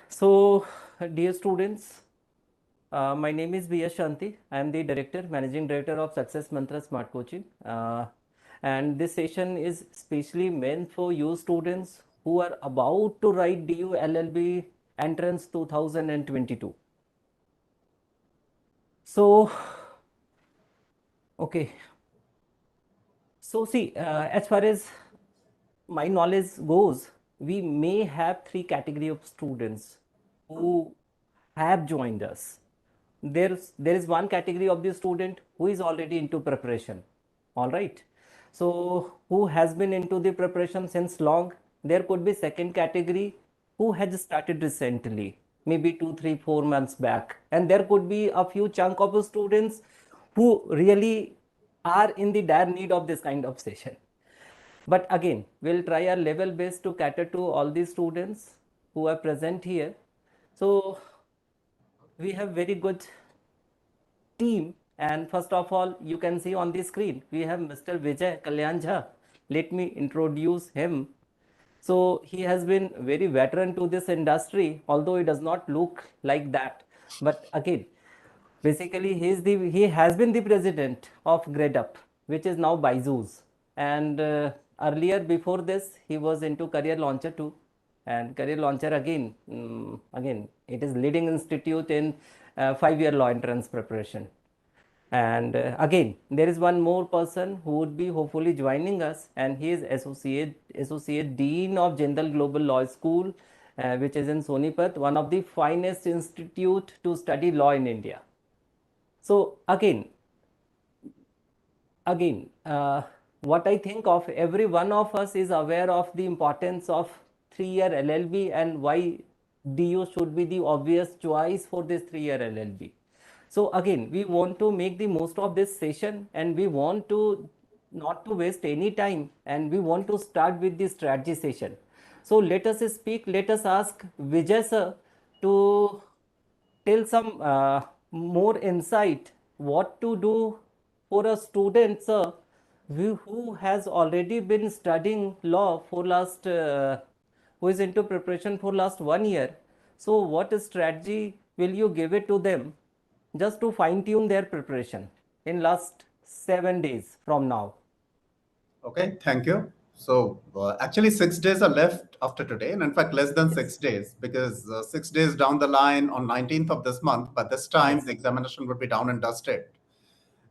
So, dear students, my name is B.S. Shanti. I am the Director, Managing Director of Success Mantra Smart Coaching. And this session is specially meant for you students who are about to write DU-LLB Entrance 2022. So, okay. So, see, as far as my knowledge goes, we may have three category of students who have joined us. There is one category of the student who is already into preparation. All right. So who has been into the preparation since long. There could be second category who has started recently, maybe 2, 3, 4 months back, and there could be a few chunk of students who really are in the dire need of this kind of session. But again, we'll try our level best to cater to all these students who are present here. So we have very good team, and first of all, you can see on the screen we have Mr. Vijay Kalyan Jha. Let me introduce him. So he has been very veteran to this industry, although he does not look like that. But again, basically he has been the president of GradeUp, which is now Byju's, and earlier before this he was into Career Launcher too. And Career Launcher again it is leading institute in 5-year law entrance preparation. And again, there is one more person who would be hopefully joining us, and he is associate dean of Jindal Global Law School, which is in Sonipat, one of the finest institute to study law in India. So again, what I think of, every one of us is aware of the importance of 3-year LLB and why DU should be the obvious choice for this 3-year LLB. So again, we want to make the most of this session, and we want to not to waste any time, and we want to start with the strategy session. So let us ask Vijay sir to tell some more insight what to do for a student, sir, who has already been studying law for last who is into preparation for last 1 year. So what strategy will you give it to them just to fine tune their preparation in last 7 days from now? Okay, thank you. So actually 6 days are left after today, and in fact less than Yes. 6 days, because 6 days down the line on 19th of this month, by this time Yes. the examination would be down and dusted.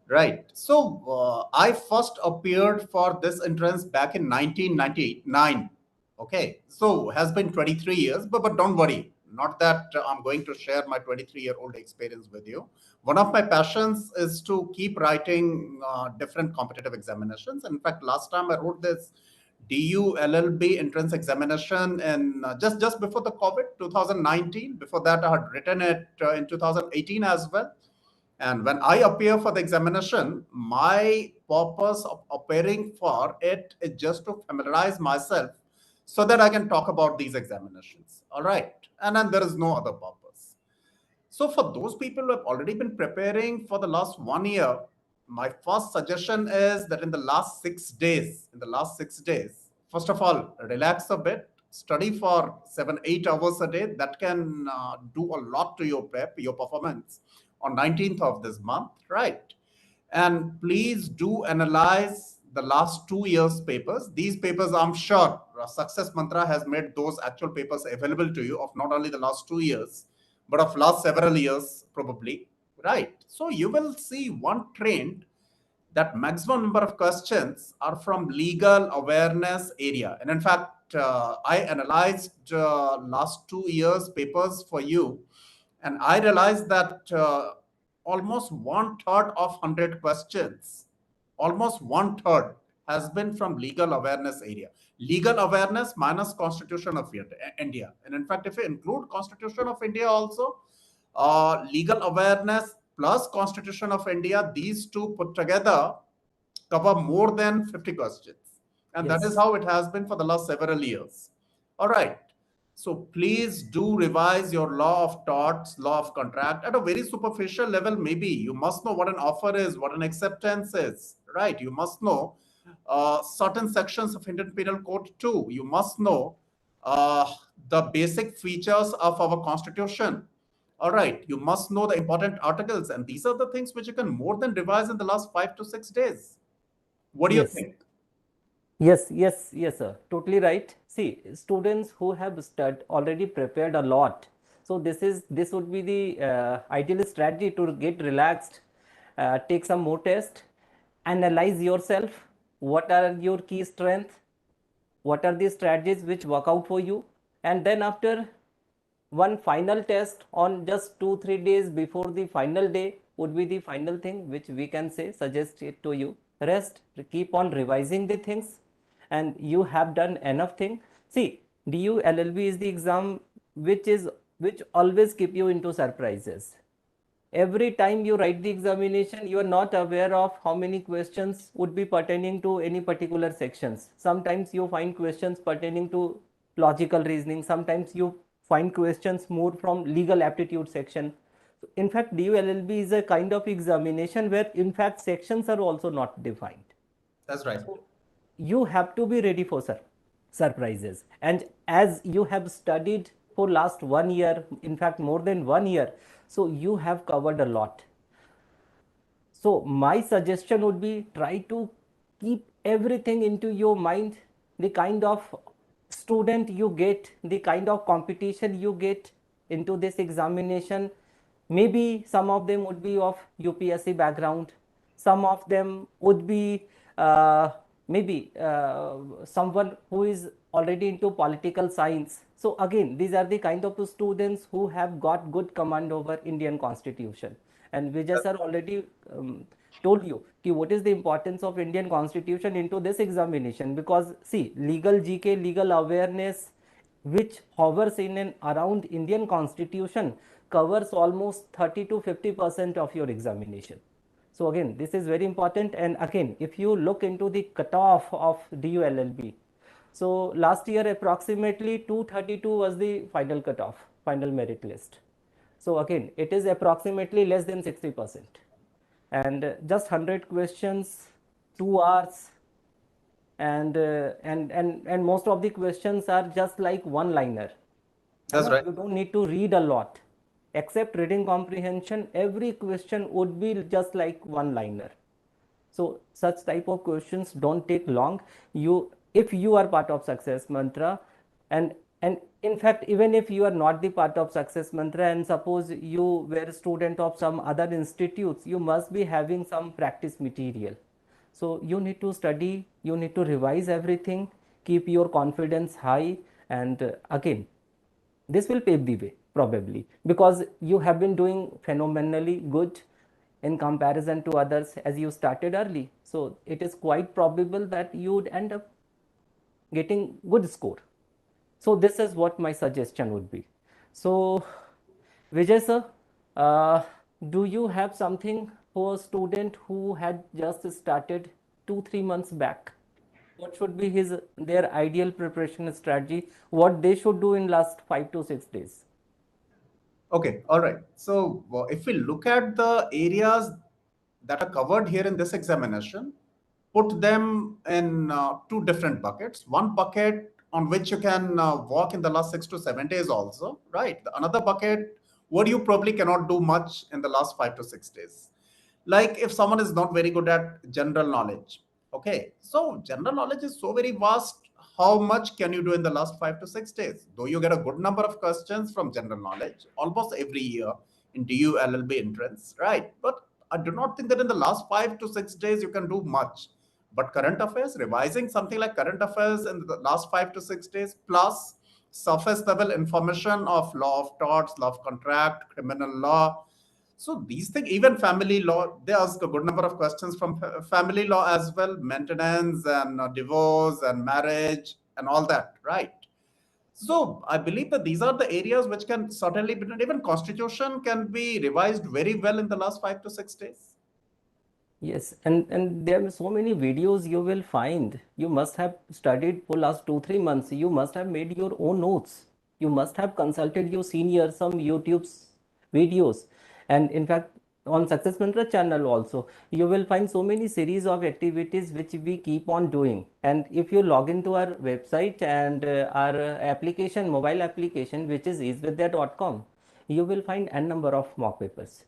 Right. So I first appeared for this entrance back in 1999. Okay. So has been 23 years, but don't worry. Not that I'm going to share my 23-year-old experience with you. One of my passions is to keep writing different competitive examinations. In fact, last time I wrote this DU-LLB entrance examination in just before the COVID, 2019. Before that, I had written it in 2018 as well. And when I appear for the examination, my purpose of appearing for it is just to familiarize myself so that I can talk about these examinations. All right. And then there is no other purpose. So for those people who have already been preparing for the last 1 year, my first suggestion is that in the last 6 days, first of all, relax a bit, study for 7, 8 hours a day. That can do a lot to your prep, your performance on 19th of this month, right? And please do analyze the last 2 years papers. These papers, I'm sure Success Mantra has made those actual papers available to you of not only the last 2 years, but of last several years probably, right? So you will see one trend, that maximum number of questions are from legal awareness area. And in fact, I analyzed last 2 years papers for you, and I realized that almost one third of 100 questions, almost one third has been from legal awareness area. Legal awareness minus Constitution of India. And in fact, if you include Constitution of India also, legal awareness plus Constitution of India, these two put together cover more than 50 questions. And that is Yes. how it has been for the last several years. All right. So please do revise your law of torts, law of contract at a very superficial level. Maybe you must know what an offer is, what an acceptance is, right? You must know certain sections of Indian Penal Code too. You must know uh, the basic features of our constitution. All right, you must know the important articles, and these are the things which you can more than revise in the last 5 to 6 days. What do you Yes. think? Yes, sir. Totally right. See, students who have already prepared a lot. So this would be the ideal strategy to get relaxed, take some more test, analyze yourself. What are your key strengths? What are the strategies which work out for you? And then after one final test on just 2 3 days before the final day would be the final thing which we can say suggest it to you. Rest, keep on revising the things, and you have done enough thing. See, DU-LLB is the exam which always keep you into surprises. Every time you write the examination, you are not aware of how many questions would be pertaining to any particular sections. Sometimes you find questions pertaining to logical reasoning. Sometimes you find questions more from legal aptitude section. In fact, DU-LLB is a kind of examination where in fact sections are also not defined. That's right. So you have to be ready for surprises. And as you have studied for last 1 year, in fact more than 1 year, so you have covered a lot. So my suggestion would be try to keep everything into your mind, the kind of student you get, the kind of competition you get into this examination. Maybe some of them would be of UPSC background, some of them would be uh, maybe someone who is already into political science. So again, these are the kind of students who have got good command over Indian constitution. And Vijay sir already told you what is the importance of Indian constitution into this examination, because see, legal GK, legal awareness which hovers in and around Indian constitution covers almost 30 to 50% of your examination. So again, this is very important. And again, if you look into the cutoff of DU-LLB, so last year approximately 232 was the final cutoff, final merit list. So again, it is approximately less than 60%. And just 100 questions, 2 hours, and most of the questions are just like one liner. That's right. You don't need to read a lot. Except reading comprehension, every question would be just like one liner. So such type of questions don't take long. You, if you are part of success mantra, and in fact, even if you are not the part of success mantra, and suppose you were a student of some other institutes, you must be having some practice material. So you need to study, you need to revise everything, keep your confidence high, and again, this will pave the way probably, because you have been doing phenomenally good in comparison to others as you started early. So it is quite probable that you would end up getting good score. So this is what my suggestion would be. So Vijay sir, uh, do you have something for a student who had just started 2 3 months back? What should be his their ideal preparation strategy? What they should do in last 5 to 6 days? Okay, all right. So if we look at the areas that are covered here in this examination, put them in two different buckets. One bucket on which you can work in the last 6 to 7 days also, right? The another bucket where you probably cannot do much in the last 5 to 6 days. Like if someone is not very good at general knowledge, okay, so general knowledge is so very vast. How much can you do in the last 5 to 6 days? Though you get a good number of questions from general knowledge almost every year in DU-LLB entrance, right? But I do not think that in the last 5 to 6 days you can do much. But current affairs, revising something like current affairs in the last 5 to 6 days, plus surface level information of law of torts, law of contract, criminal law. So these things, even family law, they ask a good number of questions from family law as well, maintenance and divorce and marriage and all that, right? So I believe that these are the areas which can certainly be done. Even constitution can be revised very well in the last 5 to 6 days. Yes, and there are so many videos you will find. You must have studied for last 2 3 months. You must have made your own notes. You must have consulted your senior some YouTube's videos, and in fact, on Success Mantra channel also, you will find so many series of activities which we keep on doing. And if you log into our website and our application, mobile application, which is easevidya.com, you will find n number of mock papers.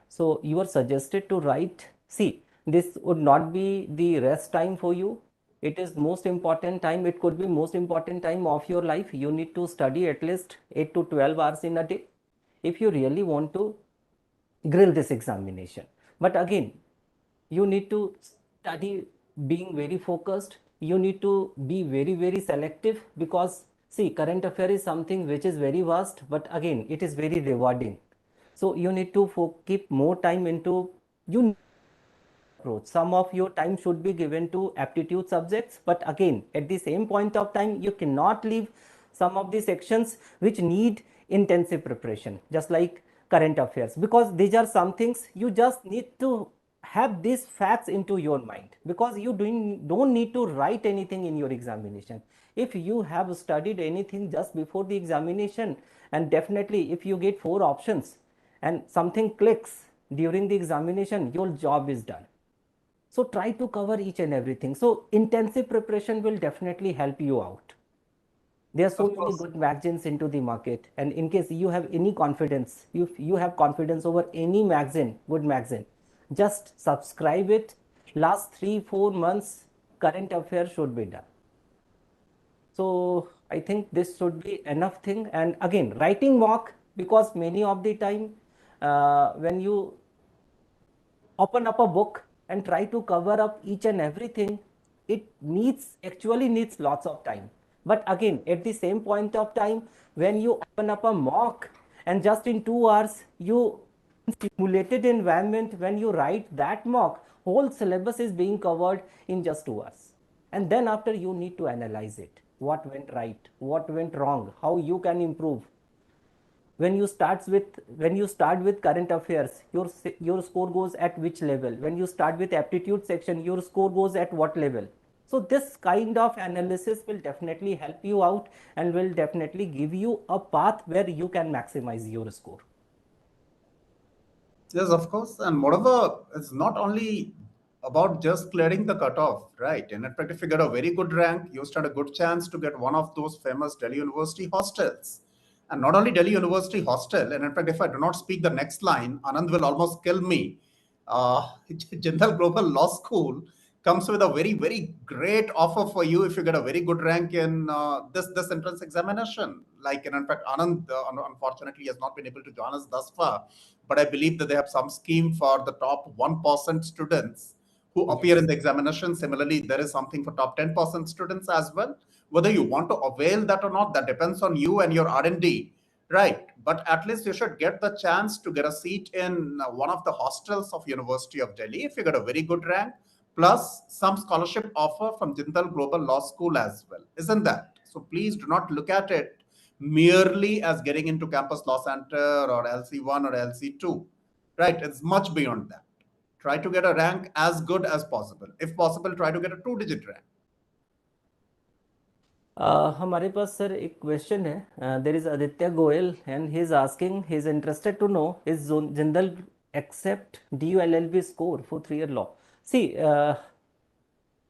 So you are suggested to write. See, this would not be the rest time for you. It is most important time. It could be most important time of your life. You need to study at least 8 to 12 hours in a day if you really want to grill this examination. But again, you need to study being very focused. You need to be very selective, because see, current affair is something which is very vast, but again, it is very rewarding. So you need to keep more time into, you approach. Some of your time should be given to aptitude subjects, but again, at the same point of time, you cannot leave some of the sections which need intensive preparation, just like current affairs, because these are some things you just need to have these facts into your mind, because you don't need to write anything in your examination. If you have studied anything just before the examination, and definitely if you get 4 options and something clicks during the examination, your job is done. So try to cover each and everything. So intensive preparation will definitely help you out. There are so Of many course. good magazines into the market, and in case you have any confidence, if you have confidence over any magazine, good magazine, just subscribe it. Last 3-4 months current affairs should be done. So I think this should be enough thing. And again, writing mock, because many of the time when you open up a book and try to cover up each and everything, it actually needs lots of time. But again, at the same point of time, when you open up a mock and just in 2 hours you simulated environment, when you write that mock, whole syllabus is being covered in just 2 hours. And then after, you need to analyze it, what went right, what went wrong, how you can improve. When you start with current affairs, your score goes at which level? When you start with aptitude section, your score goes at what level? So this kind of analysis will definitely help you out and will definitely give you a path where you can maximize your score. Yes, of course. And moreover, it's not only about just clearing the cutoff, right? And in fact, if you get a very good rank, you stand a good chance to get one of those famous Delhi University hostels. And not only Delhi University hostel, and in fact, if I do not speak the next line, Anand will almost kill me. Jindal Global Law School comes with a very great offer for you if you get a very good rank in this entrance examination. Like, and in fact, Anand unfortunately has not been able to join us thus far, but I believe that they have some scheme for the top 1% students who appear in Yes. the examination. Similarly, there is something for top 10% students as well. Whether you want to avail that or not, that depends on you and your R&D, right? But at least you should get the chance to get a seat in one of the hostels of University of Delhi if you get a very good rank, plus some scholarship offer from Jindal Global Law School as well. Isn't that? So please do not look at it merely as getting into Campus Law Center or LC1 or LC2, right? It's much beyond that. Try to get a rank as good as possible. If possible, try to get a 2-digit rank. हमारे पास sir एक question है. There is Aditya Goyal and he is asking, he is interested to know, is Jindal accept DU-LLB score for 3-year law? See,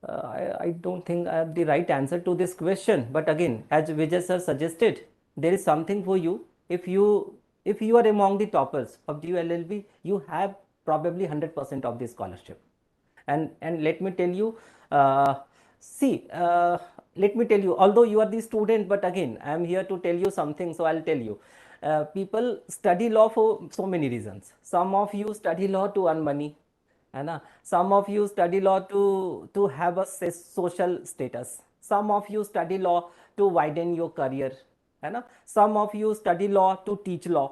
I don't think I have the right answer to this question. But again, as Vijay sir suggested, there is something for you. If you are among the toppers of DU-LLB, you have probably 100% of the scholarship. And let me tell you, see, let me tell you, although you are the student, but again, I am here to tell you something, so I'll tell you. People study law for so many reasons. Some of you study law to earn money, है ना. Some of you study law to have a social status. Some of you study law to widen your career, है ना. Some of you study law to teach law,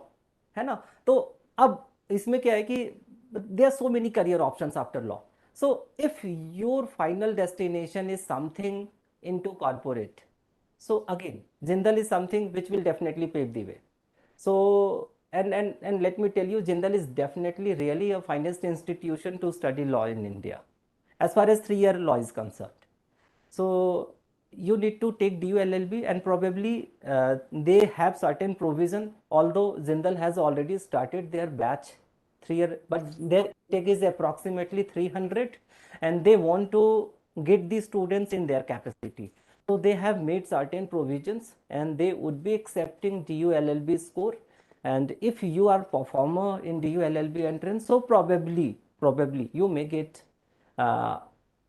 है ना. तो अब इसमें क्या है कि there are so many career options after law. So if your final destination is something into corporate, so again, Jindal is something which will definitely pave the way. So, and let me tell you, Jindal is definitely really a finest institution to study law in India, as far as 3-year law is concerned. So you need to take DU-LLB, and probably they have certain provision, although Jindal has already started their batch 3 year, but their intake is approximately 300, and they want to get the students in their capacity. So they have made certain provisions, and they would be accepting DU-LLB score. And if you are performer in DU-LLB entrance, so probably you may get uh,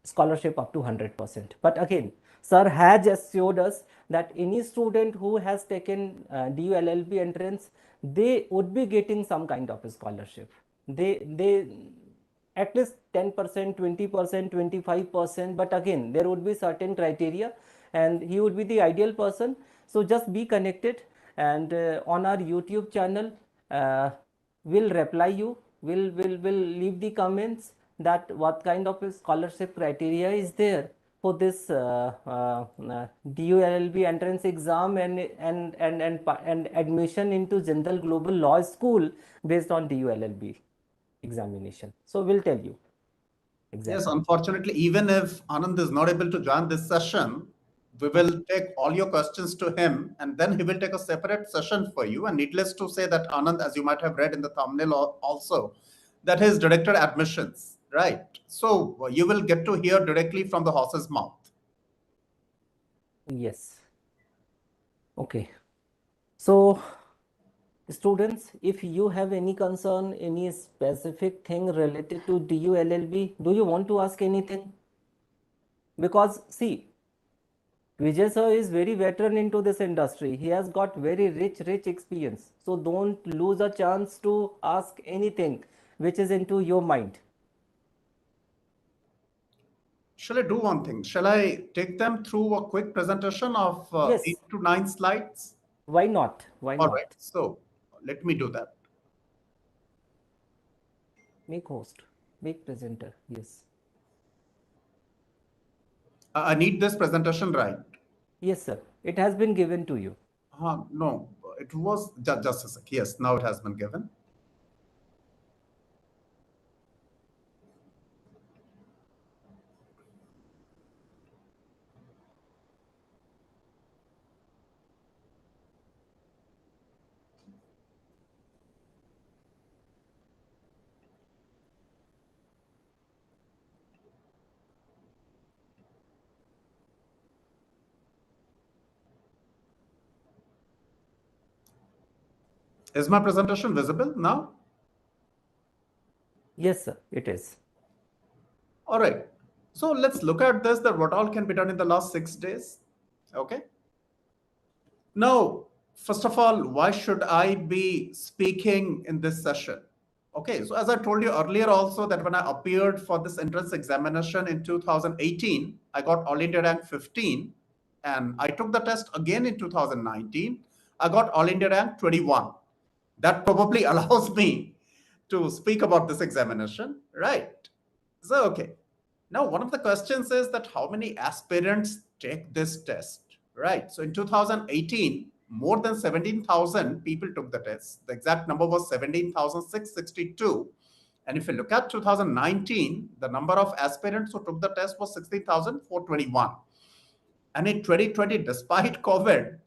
scholarship up to 100%. But again, sir has assured us that any student who has taken DU-LLB entrance, they would be getting some kind of a scholarship. They at least 10%, 20%, 25%, but again there would be certain criteria, and he would be the ideal person. So just be connected, and on our YouTube channel, we'll reply you, will leave the comments that what kind of a scholarship criteria is there for this DU-LLB entrance exam, and admission into General Global Law School based on DU-LLB examination. So we'll tell you Yes, exactly. unfortunately, even if Anand is not able to join this session, we will take all your questions to him, and then he will take a separate session for you. And needless to say that Anand, as you might have read in the thumbnail also, that is directed admissions, right? So you will get to hear directly from the horse's mouth. Yes. Okay. So students, if you have any concern, any specific thing related to DU-LLB, do you want to ask anything? Because see, Vijay sir is very veteran into this industry. He has got very rich experience. So don't lose a chance to ask anything which is into your mind. Shall I do one thing? Shall I take them through a quick presentation of Yes, 8 to 9 slides? why not? Why All right, not? so let me do that. Make host, make presenter. Yes. I need this presentation right. Yes, sir. It has been given to you. No, it was just a sec. Yes, now it has been given. Is my presentation visible now? Yes, sir. It is. All right. So let's look at this, that what all can be done in the last 6 days. Okay. Now, first of all, why should I be speaking in this session? Okay, so as I told you earlier also that when I appeared for this entrance examination in 2018, I got all India rank 15, and I took the test again in 2019. I got all India rank 21. That probably allows me to speak about this examination, right? So, okay. Now, one of the questions is that how many aspirants take this test, right? So in 2018, more than 17,000 people took the test. The exact number was 17,662. And if you look at 2019, the number of aspirants who took the test was 16,421. And in 2020, despite COVID,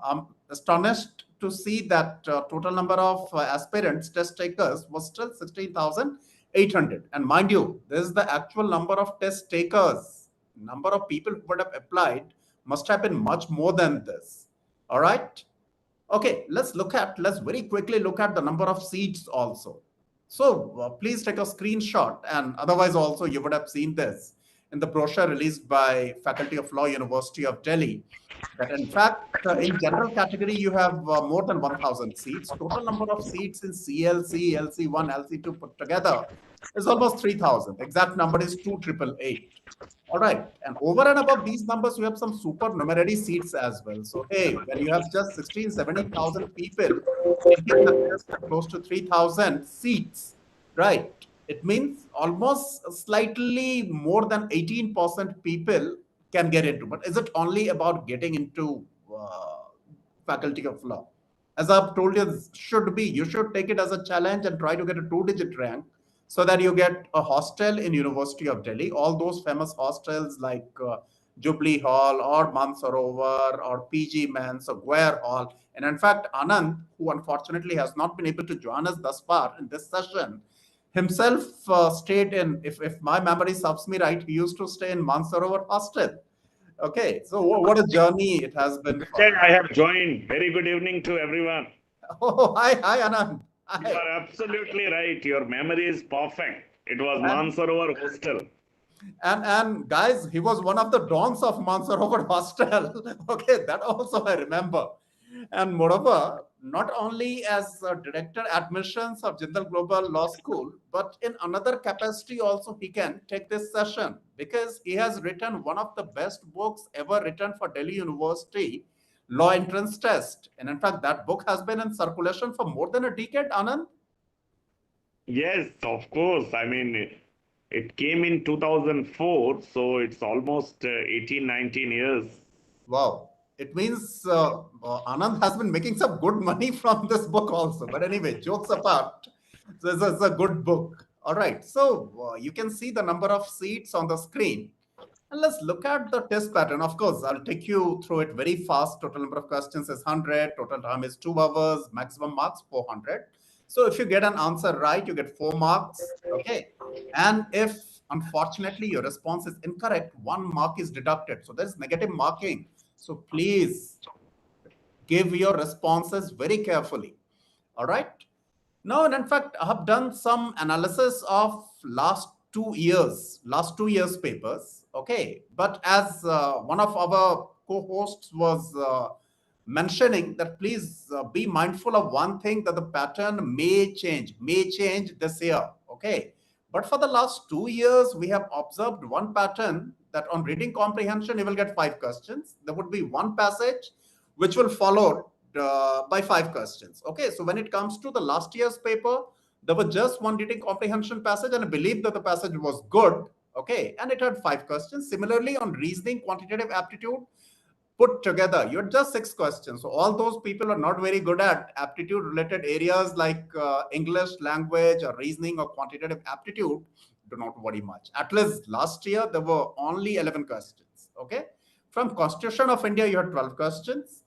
I'm astonished to see that total number of aspirants, test takers, was still 16,800. And mind you, this is the actual number of test takers. Number of people who would have applied must have been much more than this. All right. Okay, let's very quickly look at the number of seats also. So please take a screenshot, and otherwise also you would have seen this in the brochure released by Faculty of Law, University of Delhi, that in fact, in general category, you have more than 1,000 seats. Total number of seats in CLC, LC1, LC2 put together is almost 3,000. Exact number is 2,888. All right. And over and above these numbers, you have some supernumerary seats as well. So, hey, when you have just 16, 17,000 people taking the test at close to 3,000 seats, right? It means almost slightly more than 18% people can get into. But is it only about getting into Faculty of Law? As I've told you, should be. You should take it as a challenge and try to get a two-digit rank so that you get a hostel in University of Delhi. All those famous hostels like Jubilee Hall or Mansarovar or PG Men's or Guer Hall. And in fact, Anand, who unfortunately has not been able to join us thus far in this session, himself stayed in, if my memory serves me right, he used to stay in Mansarovar Hostel. Okay, so what a journey it has been for Said him. I have joined. Very good evening to everyone. Oh, hi, Anand. You Hi. are absolutely right. Your memory is perfect. It was And Mansarovar Hostel. and guys, he was one of the dons of Mansarovar Hostel. Okay, that also I remember. And moreover, not only as director admissions of Jindal Global Law School, but in another capacity also he can take this session because he has written one of the best books ever written for Delhi University Law Entrance Test. And in fact, that book has been in circulation for more than a decade, Anand. Yes, of course. I mean, it came in 2004, so it's almost 18, 19 years. Wow. It means Anand has been making some good money from this book also. But anyway, jokes apart, so it's a good book. All right. So you can see the number of seats on the screen. And let's look at the test pattern. Of course, I'll take you through it very fast. Total number of questions is 100. Total time is 2 hours. Maximum marks 400. So if you get an answer right, you get 4 marks. Okay. And if unfortunately your response is incorrect, 1 mark is deducted. So there's negative marking. So please give your responses very carefully. All right. No, and in fact, I have done some analysis of last 2 years papers. Okay, but as one of our co-hosts was mentioning that please be mindful of one thing that the pattern may change this year. Okay, but for the last 2 years, we have observed one pattern that on reading comprehension, you will get 5 questions. There would be one passage which will follow by 5 questions. Okay, so when it comes to the last year's paper, there was just one reading comprehension passage, and I believe that the passage was good. Okay, and it had 5 questions. Similarly, on reasoning, quantitative aptitude, put together, you had just 6 questions. So all those people are not very good at aptitude related areas like English language or reasoning or quantitative aptitude. Do not worry much. At least last year there were only 11 questions. Okay, from Constitution of India you had 12 questions.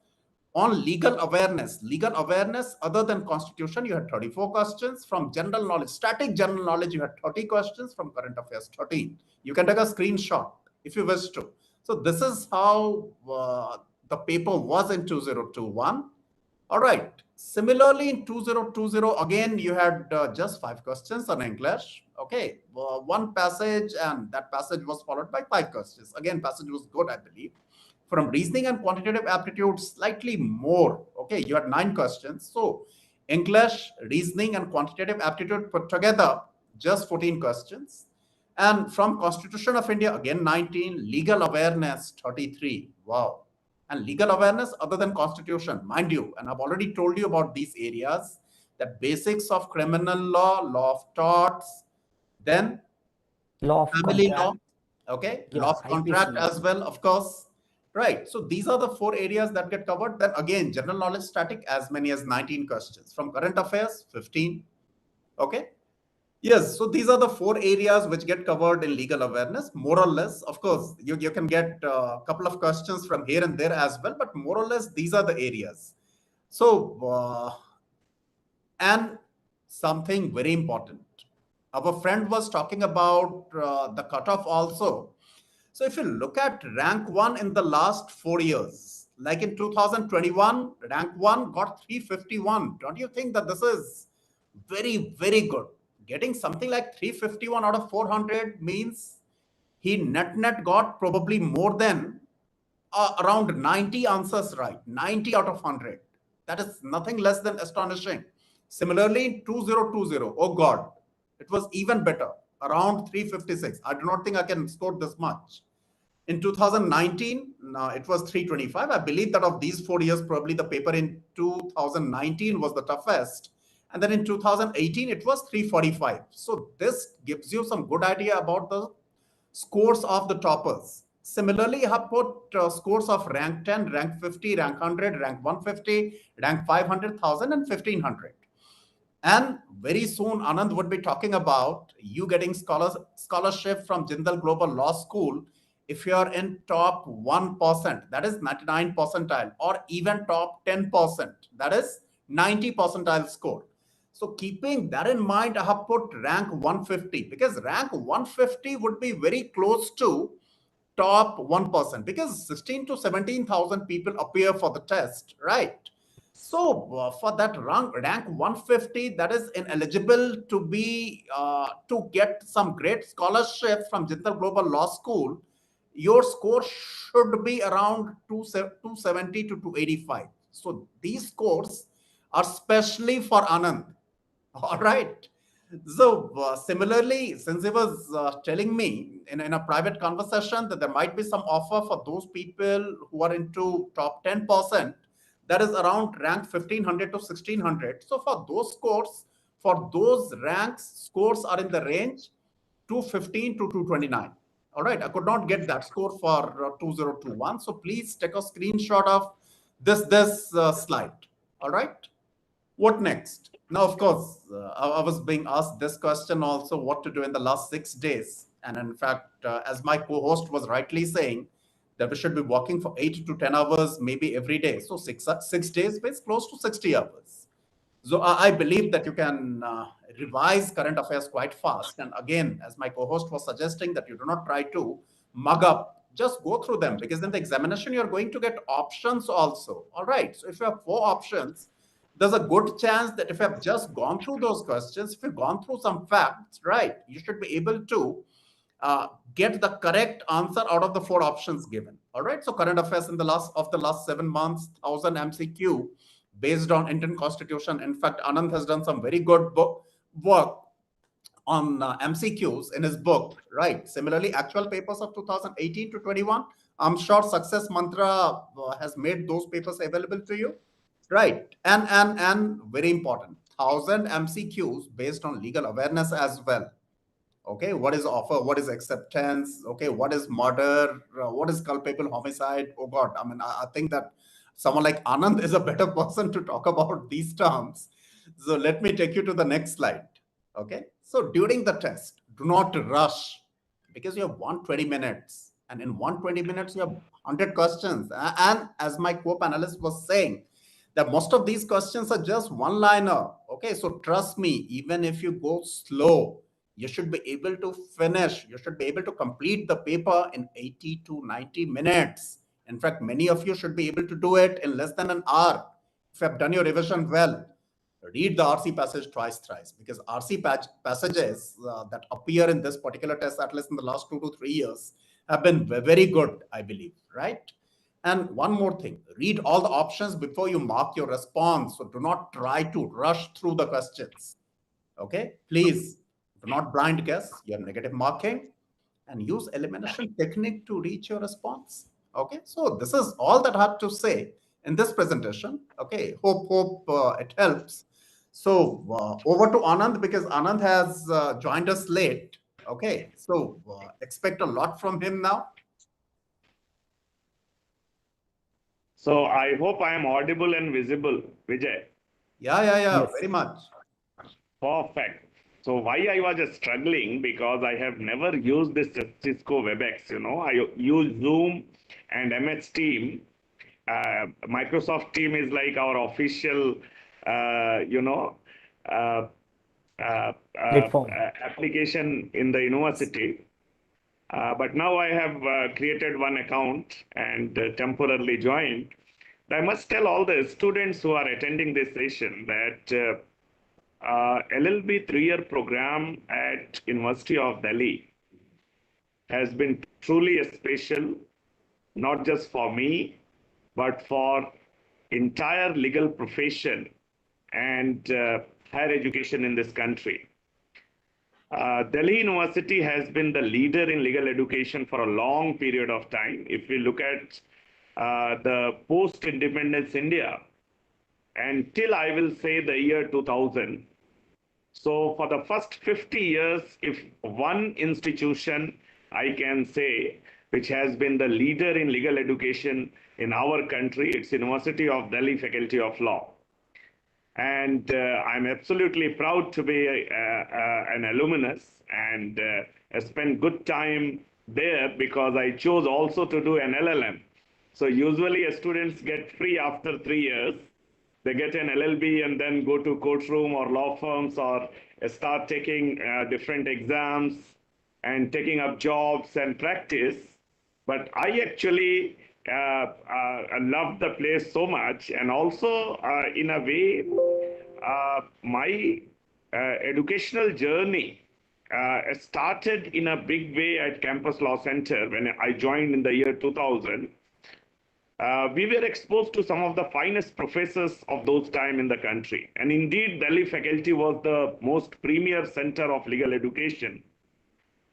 On legal awareness other than constitution, you had 34 questions. From general knowledge, static general knowledge, you had 30 questions. From current affairs, 13. You can take a screenshot if you wish to. So this is how the paper was in 2021. All right. Similarly, in 2020, again, you had just 5 questions on English. Okay. One passage, and that passage was followed by 5 questions. Again, passage was good, I believe. From reasoning and quantitative aptitude, slightly more. Okay. You had 9 questions. So, English, reasoning, and quantitative aptitude put together, just 14 questions. And from Constitution of India, again 19, legal awareness 33. Wow. And legal awareness other than constitution, mind you, and I've already told you about these areas, that basics of criminal law, law of torts, then Law of family contract. law, okay, law Yeah, of contract IPC. as well, of course. Right. So these are the 4 areas that get covered. Then again, general knowledge static, as many as 19 questions. From current affairs, 15. Okay. Yes, so these are the 4 areas which get covered in legal awareness, more or less. Of course, you can get a couple of questions from here and there as well, but more or less, these are the areas. So, and something very important. Our friend was talking about the cutoff also. So, if you look at rank one in the last 4 years, like in 2021, rank one got 351. Don't you think that this is very, very good? Getting something like 351 out of 400 means he net got probably more than around 90 answers right, 90 out of 100. That is nothing less than astonishing. Similarly, in 2020, oh God, it was even better, around 356. I do not think I can score this much. In 2019, it was 325. I believe that of these 4 years, probably the paper in 2019 was the toughest. And then in 2018, it was 345. So this gives you some good idea about the scores of the toppers. Similarly, I have put scores of rank 10, rank 50, rank 100, rank 150, rank 500, 1000, and 1500. And very soon, Anand would be talking about you getting scholarship from Jindal Global Law School if you are in top 1%, that is 99 percentile, or even top 10%, that is 90 percentile score. So keeping that in mind, I have put rank 150, because rank 150 would be very close to top 1%, because 16 to 17,000 people appear for the test, right? So for that rank 150, that is ineligible to be to get some great scholarship from Jindal Global Law School. Your score should be around 270 to 285. So these scores are specially for Anand. All right. So similarly, since he was telling me in a private conversation that there might be some offer for those people who are into top 10%, that is around rank 1500 to 1600. So for those scores, for those ranks, scores are in the range 215 to 229. All right, I could not get that score for 2021. So please take a screenshot of this slide. All right. What next? Now, of course, I was being asked this question also, what to do in the last 6 days. And in fact, as my co-host was rightly saying, that we should be working for 8 to 10 hours, maybe every day. So 6 days is close to 60 hours. So I believe that you can revise current affairs quite fast. And again, as my co-host was suggesting, that you do not try to mug up, just go through them, because in the examination, you're going to get options also. All right. So if you have 4 options, there's a good chance that if you have just gone through those questions, if you've gone through some facts, right, you should be able to get the correct answer out of the 4 options given. All right. So current affairs in the last 7 months, 1000 MCQ based on Indian Constitution. In fact, Anand has done some very good work on MCQs in his book, right? Similarly, actual papers of 2018 to 21, I'm sure Success Mantra has made those papers available to you, right? And very important, 1000 MCQs based on legal awareness as well. Okay, what is offer, what is acceptance, okay, what is murder, what is culpable homicide? Oh god, I mean, I think that someone like Anand is a better person to talk about these terms. So let me take you to the next slide. Okay, so during the test, do not rush, because you have 120 minutes, and in 120 minutes you have 100 questions. And as my co-panelist was saying, that most of these questions are just one liner. Okay, so trust me, even if you go slow, you should be able to finish, you should be able to complete the paper in 80 to 90 minutes. In fact, many of you should be able to do it in less than an hour. If you have done your revision well, read the RC passage twice, thrice, because RC passages that appear in this particular test, at least in the last 2 to 3 years, have been very good, I believe, right? And one more thing, read all the options before you mark your response. So do not try to rush through the questions. Okay, please do not blind guess your negative marking, and use elimination technique to reach your response. Okay, so this is all that I have to say in this presentation. Okay, hope it helps. So over to Anand, because Anand has joined us late. Okay, so expect a lot from him now. So I hope I am audible and visible, Vijay. Yeah, Yes. very much. Perfect. So why I was just struggling, because I have never used this Cisco WebEx. I use Zoom and MS Team. Microsoft Team is like our official, uh, Platform. application in the university. But now I have created one account and temporarily joined. I must tell all the students who are attending this session that LLB 3-year program at University of Delhi has been truly special, not just for me, but for entire legal profession and higher education in this country. Delhi University has been the leader in legal education for a long period of time. If we look at the post-independence India, until I will say the year 2000, so for the first 50 years, if one institution I can say which has been the leader in legal education in our country, it's University of Delhi Faculty of Law. And I'm absolutely proud to be an alumnus and spend good time there because I chose also to do an LLM. So usually students get free after 3 years. They get an LLB and then go to courtroom or law firms or start taking different exams and taking up jobs and practice. But I actually love the place so much, and also in a way, my educational journey started in a big way at Campus Law Center when I joined in the year 2000. We were exposed to some of the finest professors of those time in the country. And indeed, Delhi faculty was the most premier center of legal education.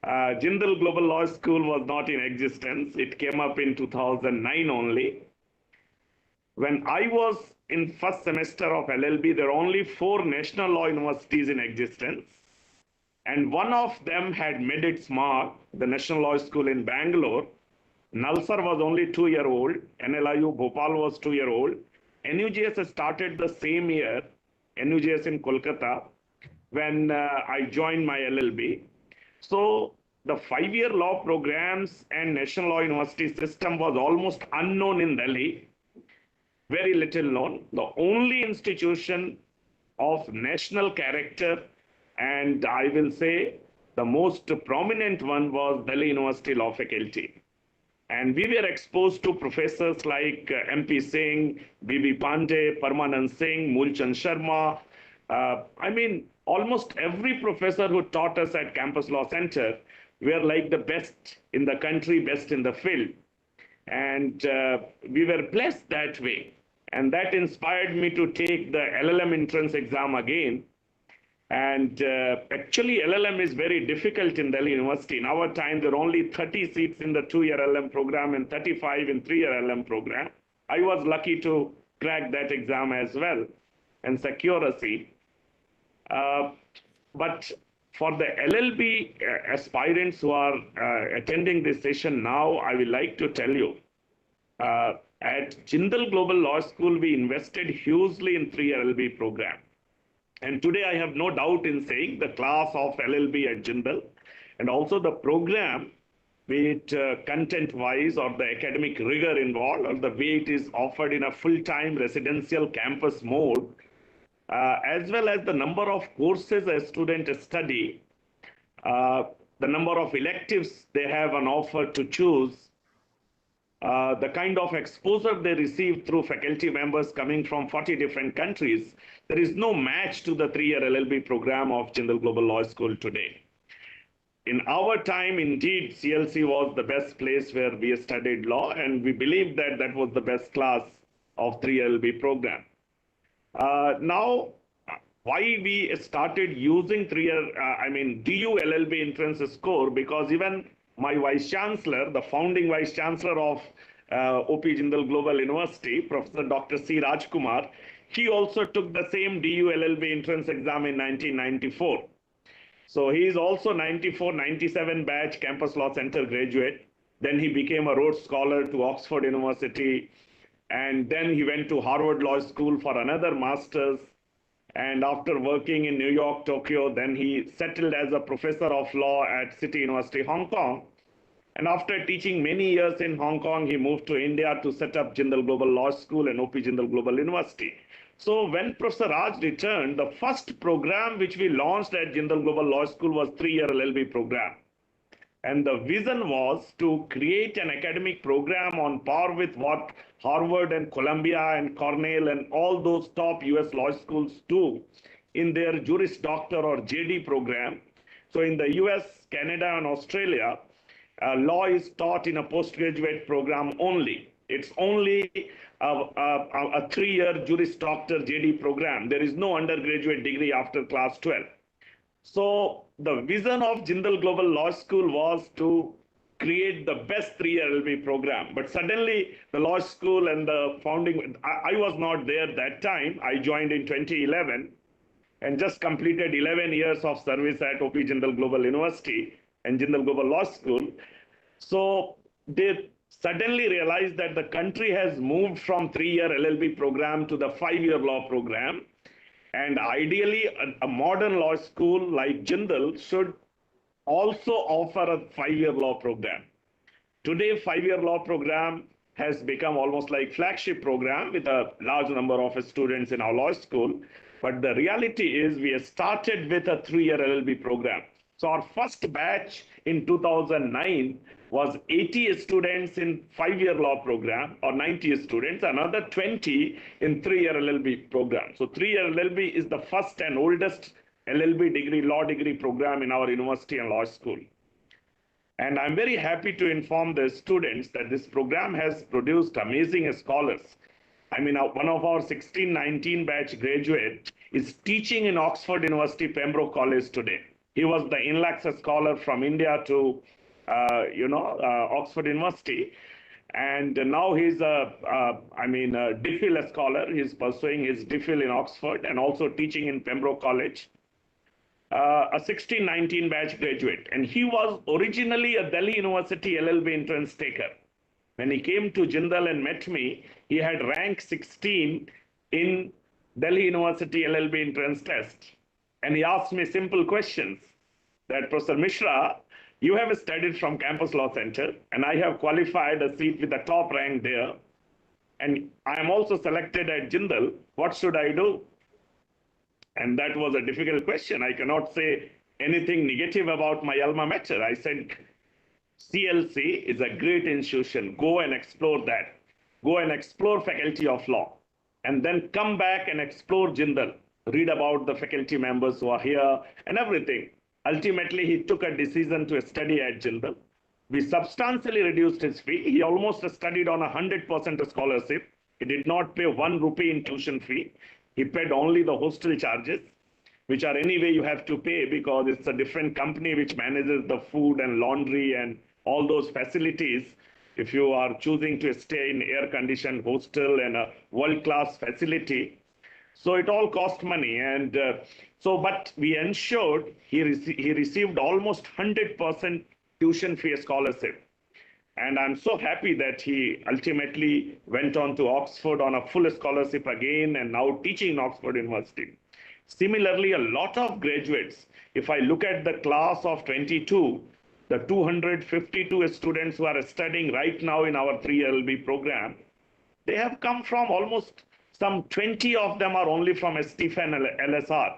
Jindal Global Law School was not in existence. It came up in 2009 only. When I was in first semester of LLB, there were only 4 national law universities in existence. And one of them had made its mark, the National Law School in Bangalore. Nalsar was only 2-year-old. NLIU Bhopal was 2-year-old. NUJS started the same year, NUJS in Kolkata, when I joined my LLB. So the 5-year law programs and National Law University system was almost unknown in Delhi, very little known. The only institution of national character, and I will say the most prominent one, was Delhi University Law Faculty. And we were exposed to professors like MP Singh, BB Pandey, Parmanand Singh, Mulchand Sharma. I mean, almost every professor who taught us at Campus Law Center were like the best in the country, best in the field. And we were blessed that way. And that inspired me to take the LLM entrance exam again. And actually, LLM is very difficult in Delhi University. In our time, there are only 30 seats in the 2-year LLM program and 35 in 3-year LLM program. I was lucky to crack that exam as well and secure a seat. But for the LLB aspirants who are attending this session now, I would like to tell you, at Jindal Global Law School, we invested hugely in 3-year LLB program. And today I have no doubt in saying the class of LLB at Jindal and also the program, be it content-wise or the academic rigor involved or the way it is offered in a full-time residential campus mode, as well as the number of courses a student study, the number of electives they have on offer to choose, the kind of exposure they receive through faculty members coming from 40 different countries, there is no match to the 3-year LLB program of Jindal Global Law School today. In our time, indeed, CLC was the best place where we studied law, and we believe that that was the best class of 3-year LLB program. Now, why we started using 3-year, DU-LLB entrance score, because even my Vice Chancellor, the founding Vice Chancellor of OP Jindal Global University, Professor Dr. C. Rajkumar, he also took the same DU-LLB entrance exam in 1994. So he is also 94-97 batch Campus Law Center graduate. Then he became a Rhodes Scholar to Oxford University. And then he went to Harvard Law School for another master's. And after working in New York, Tokyo, then he settled as a professor of law at City University, Hong Kong. And after teaching many years in Hong Kong, he moved to India to set up Jindal Global Law School and OP Jindal Global University. So when Professor Raj returned, the first program which we launched at Jindal Global Law School was 3-year LLB program. And the vision was to create an academic program on par with what Harvard and Columbia and Cornell and all those top US law schools do in their Juris Doctor or JD program. So in the US, Canada, and Australia, law is taught in a postgraduate program only. It's only a 3-year Juris Doctor JD program. There is no undergraduate degree after class 12. So the vision of Jindal Global Law School was to create the best 3-year LLB program. But suddenly the law school and the founding, I was not there that time. I joined in 2011 and just completed 11 years of service at OP Jindal Global University and Jindal Global Law School. So they suddenly realized that the country has moved from 3-year LLB program to the 5-year law program. And ideally, a modern law school like Jindal should also offer a 5-year law program. Today, 5-year law program has become almost like flagship program with a large number of students in our law school. But the reality is we have started with a 3-year LLB program. So our first batch in 2009 was 80 students in 5-year law program, or 90 students, another 20 in 3-year LLB program. So 3-year LLB is the first and oldest LLB degree, law degree program in our university and law school. And I'm very happy to inform the students that this program has produced amazing scholars. I mean, one of our 16-19 batch graduate is teaching in Oxford University, Pembroke College today. He was the INLAX scholar from India to, Oxford University. And now he's a DPhil scholar. He's pursuing his DPhil in Oxford and also teaching in Pembroke College. A 16-19 batch graduate, and he was originally a Delhi University LLB entrance taker. When he came to Jindal and met me, he had rank 16 in Delhi University LLB entrance test. And he asked me simple questions that, Professor Mishra, you have studied from Campus Law Center, and I have qualified a seat with the top rank there. And I am also selected at Jindal. What should I do? And that was a difficult question. I cannot say anything negative about my alma mater. I said, CLC is a great institution. Go and explore that. Go and explore Faculty of Law. And then come back and explore Jindal. Read about the faculty members who are here and everything. Ultimately, he took a decision to study at Jindal. We substantially reduced his fee. He almost studied on 100% scholarship. He did not pay 1 rupee in tuition fee. He paid only the hostel charges, which are anyway you have to pay because it's a different company which manages the food and laundry and all those facilities. If you are choosing to stay in air-conditioned hostel and a world-class facility, so it all cost money. And but we ensured he received almost 100% tuition fee scholarship. And I'm so happy that he ultimately went on to Oxford on a full scholarship again and now teaching in Oxford University. Similarly, a lot of graduates, if I look at the class of 22, the 252 students who are studying right now in our 3 LLB program, they have come from almost some 20 of them are only from Stephen LSR,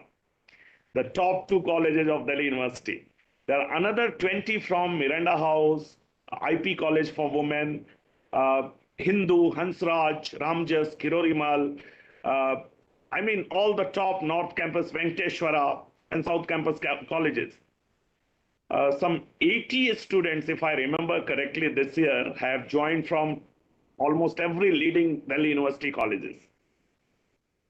the top 2 colleges of Delhi University. There are another 20 from Miranda House, IP College for Women, Hindu, Hansraj, Ramjas, Kirorimal, all the top North Campus, Venkateshwara, and South Campus colleges. Some 80 students, if I remember correctly, this year have joined from almost every leading Delhi University colleges.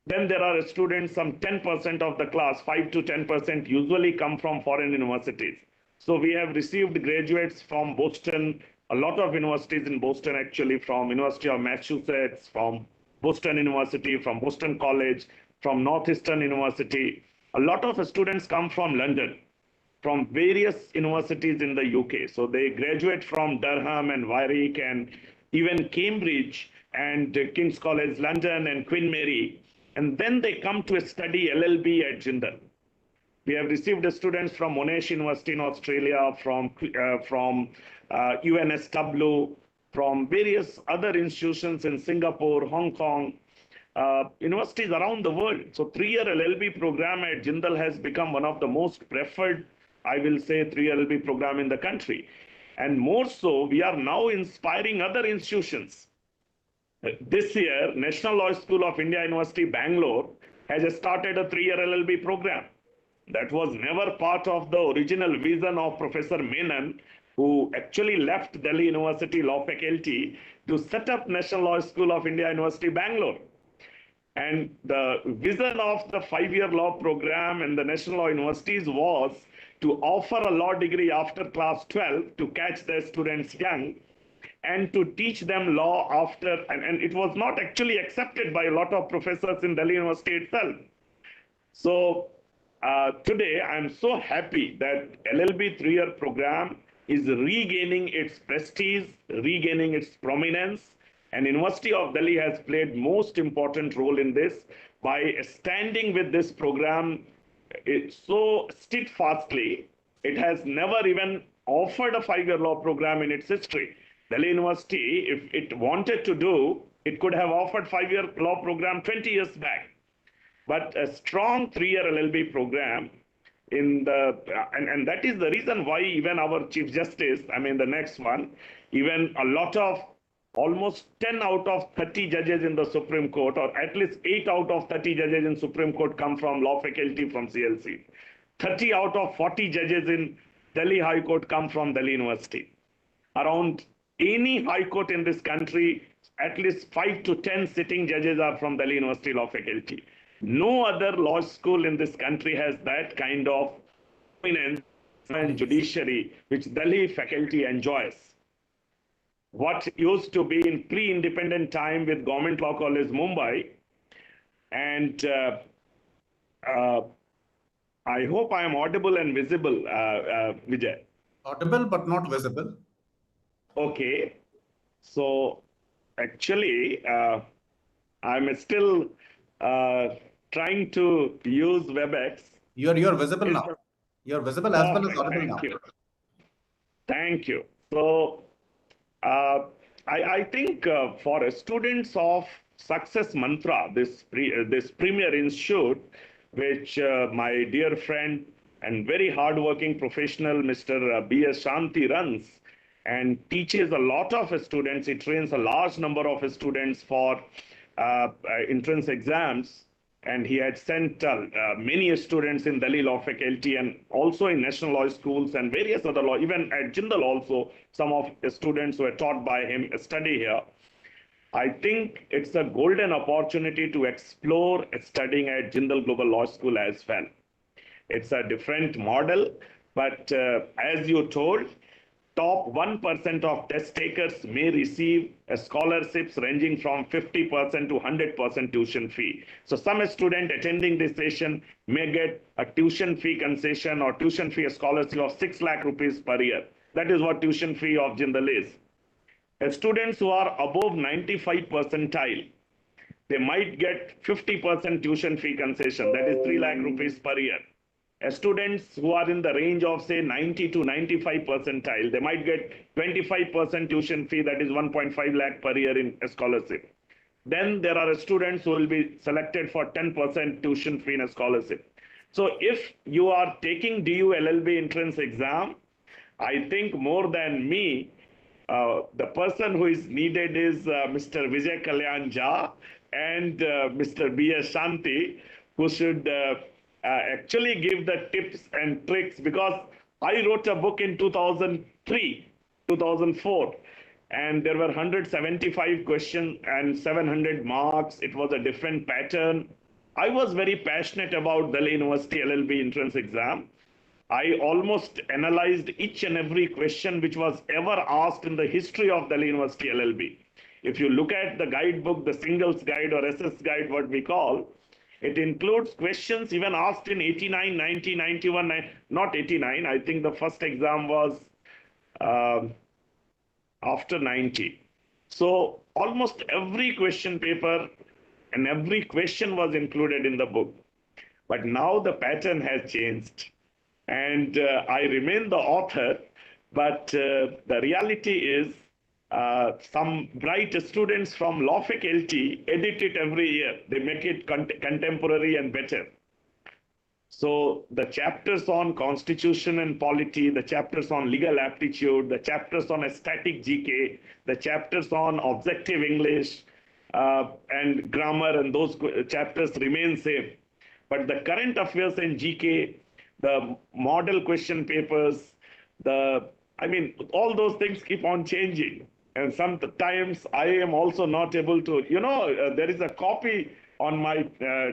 Then there are students, some 10% of the class, 5 to 10% usually come from foreign universities. So we have received graduates from Boston, a lot of universities in Boston actually, from University of Massachusetts, from Boston University, from Boston College, from Northeastern University. A lot of students come from London, from various universities in the UK. So they graduate from Durham and Warwick and even Cambridge and King's College London and Queen Mary. And then they come to study LLB at Jindal. We have received students from Monash University in Australia, from UNSW, from various other institutions in Singapore, Hong Kong, universities around the world. So 3-year LLB program at Jindal has become one of the most preferred, I will say, 3-year LLB program in the country. And more so, we are now inspiring other institutions. This year, National Law School of India University, Bangalore, has started a 3-year LLB program. That was never part of the original vision of Professor Menon, who actually left Delhi University Law Faculty to set up National Law School of India University, Bangalore. And the vision of the 5-year law program and the National Law Universities was to offer a law degree after class 12 to catch the students young and to teach them law after, and it was not actually accepted by a lot of professors in Delhi University itself. So today, I'm so happy that LLB 3-year program is regaining its prestige, regaining its prominence, and University of Delhi has played most important role in this by standing with this program so steadfastly It has never even offered a 5-year law program in its history. Delhi University, if it wanted to do, it could have offered 5-year law program 20 years back. But a strong 3-year LLB program in the and that is the reason why even our Chief Justice, I mean the next one, even a lot of almost 10 out of 30 judges in the Supreme Court, or at least 8 out of 30 judges in Supreme Court come from law faculty from CLC. 30 out of 40 judges in Delhi High Court come from Delhi University. Around any high court in this country, at least 5 to 10 sitting judges are from Delhi University law faculty. No other law school in this country has that kind of prominence and judiciary which Delhi faculty enjoys. What used to be in pre-independent time with Government Law College Mumbai, and I hope I am audible and visible, Vijay. Audible but not visible. Okay, so actually, I'm still trying to use WebEx. You're visible now. You're visible as well as audible now. Thank you. Thank you. So I think for students of Success Mantra, this premier institute, which my dear friend and very hardworking professional, Mr. B.S. Shanti runs and teaches a lot of students. He trains a large number of students for entrance exams. And he had sent many students in Delhi law faculty and also in national law schools and various other law, even at Jindal also, some of the students were taught by him study here. I think it's a golden opportunity to explore studying at Jindal Global Law School as well. It's a different model, but as you told, top 1% of test takers may receive scholarships ranging from 50% to 100% tuition fee. So some student attending this session may get a tuition fee concession or tuition fee scholarship of 6 lakh rupees per year. That is what tuition fee of Jindal is. Students who are above 95 percentile, they might get 50% tuition fee concession. That is 3 lakh rupees per year. Students who are in the range of say 90 to 95 percentile, they might get 25% tuition fee, that is 1.5 lakh per year in a scholarship. Then there are students who will be selected for 10% tuition fee in a scholarship. So if you are taking DU-LLB entrance exam, I think more than me, the person who is needed is Mr. Vijay Kalyan Jha and Mr. B.S. Shanti, who should actually give the tips and tricks, because I wrote a book in 2003, 2004, and there were 175 questions and 700 marks. It was a different pattern. I was very passionate about Delhi University LLB entrance exam. I almost analyzed each and every question which was ever asked in the history of Delhi University LLB. If you look at the guidebook, the singles guide or SS guide, what we call, it includes questions even asked in 89, 90, 91, not 89. I think the first exam was after 90. So almost every question paper and every question was included in the book. But now the pattern has changed. And I remain the author, but the reality is some bright students from law faculty edit it every year. They make it contemporary and better. So the chapters on constitution and polity, the chapters on legal aptitude, the chapters on static GK, the chapters on objective English and grammar, and those chapters remain same. But the current affairs in GK, the model question papers, all those things keep on changing. And sometimes I am also not able to, there is a copy on my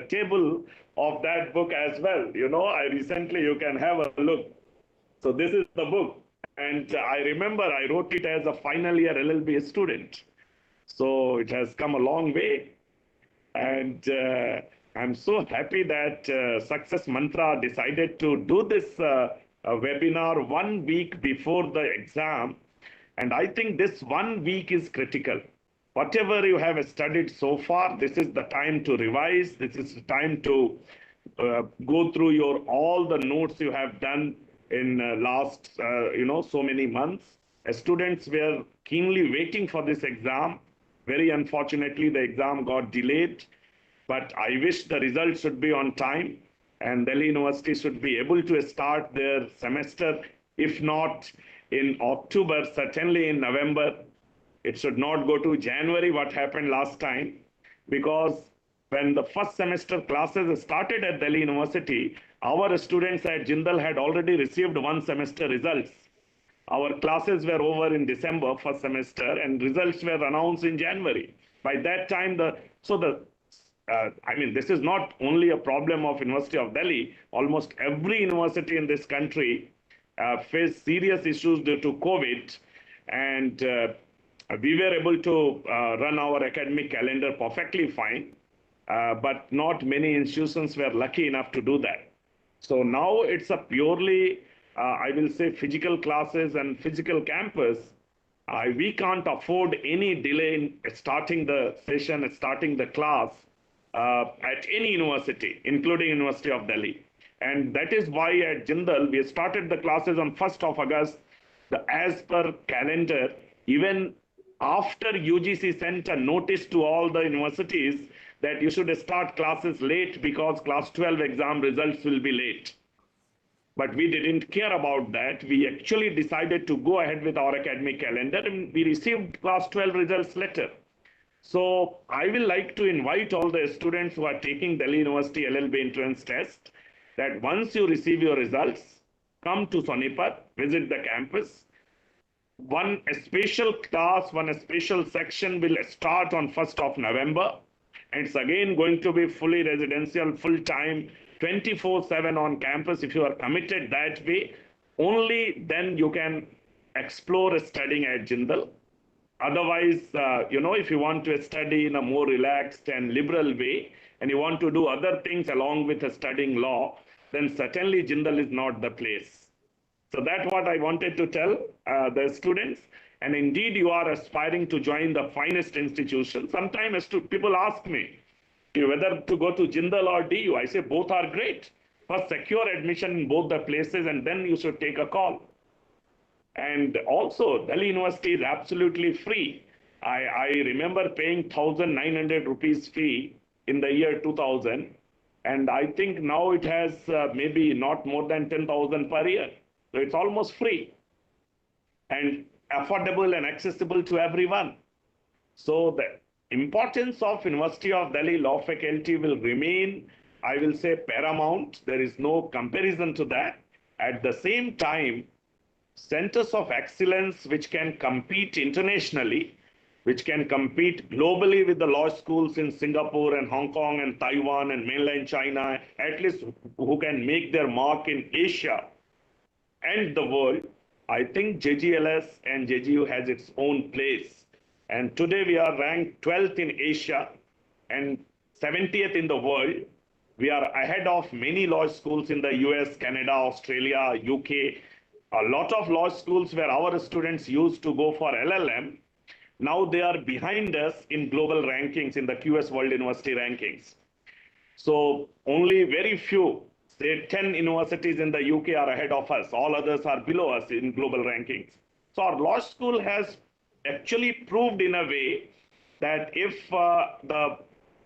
table of that book as well. You can have a look. So this is the book. And I remember I wrote it as a final year LLB student. So it has come a long way. And I'm so happy that Success Mantra decided to do this webinar 1 week before the exam. And I think this 1 week is critical. Whatever you have studied so far, this is the time to revise. This is the time to go through all the notes you have done in last, so many months. Students were keenly waiting for this exam. Very unfortunately, the exam got delayed, but I wish the results should be on time and Delhi University should be able to start their semester, if not in October, certainly in November. It should not go to January, what happened last time, because when the first semester classes started at Delhi University, our students at Jindal had already received one semester results. Our classes were over in December, first semester, and results were announced in January. By that time, this is not only a problem of University of Delhi. Almost every university in this country faced serious issues due to COVID, and we were able to run our academic calendar perfectly fine, but not many institutions were lucky enough to do that. So now it's a purely, I will say, physical classes and physical campus. We can't afford any delay in starting the session, starting the class at any university, including University of Delhi. And that is why at Jindal, we started the classes on 1st of August, as per calendar, even after UGC sent a notice to all the universities that you should start classes late because class 12 exam results will be late. But we didn't care about that. We actually decided to go ahead with our academic calendar and we received class 12 results later. So I will like to invite all the students who are taking Delhi University LLB entrance test that once you receive your results, come to Sonipat, visit the campus. One special class, one special section will start on 1st of November. And it's again going to be fully residential, full-time, 24/7 on campus. If you are committed that way, only then you can explore studying at Jindal. Otherwise, if you want to study in a more relaxed and liberal way, and you want to do other things along with studying law, then certainly Jindal is not the place. So that's what I wanted to tell the students. And indeed, you are aspiring to join the finest institution. Sometimes people ask me whether to go to Jindal or DU. I say both are great. First, secure admission in both the places, and then you should take a call. And also, Delhi University is absolutely free. I remember paying 1,900 rupees fee in the year 2000. And I think now it has maybe not more than 10,000 per year. So it's almost free and affordable and accessible to everyone. So the importance of University of Delhi Law Faculty will remain, I will say, paramount. There is no comparison to that. At the same time, centers of excellence which can compete internationally, which can compete globally with the law schools in Singapore and Hong Kong and Taiwan and mainland China, at least who can make their mark in Asia and the world. I think JGLS and JGU has its own place. And today we are ranked 12th in Asia and 70th in the world. We are ahead of many law schools in the US, Canada, Australia, UK. A lot of law schools where our students used to go for LLM, now they are behind us in global rankings, in the QS World University rankings. So only very few, say 10 universities in the UK are ahead of us. All others are below us in global rankings. So our law school has actually proved in a way that if the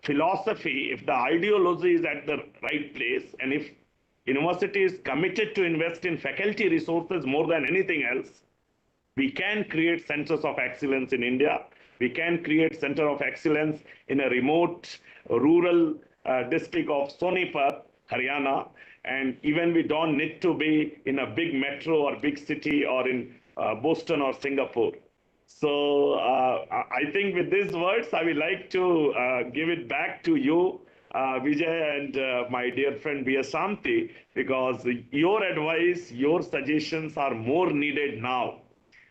philosophy, if the ideology is at the right place, and if university is committed to invest in faculty resources more than anything else, we can create centers of excellence in India. We can create center of excellence in a remote rural district of Sonipat, Haryana. And even we don't need to be in a big metro or big city or in Boston or Singapore. So I think with these words, I would like to give it back to you, Vijay, and my dear friend B.S. Shanti, because your advice, your suggestions are more needed now.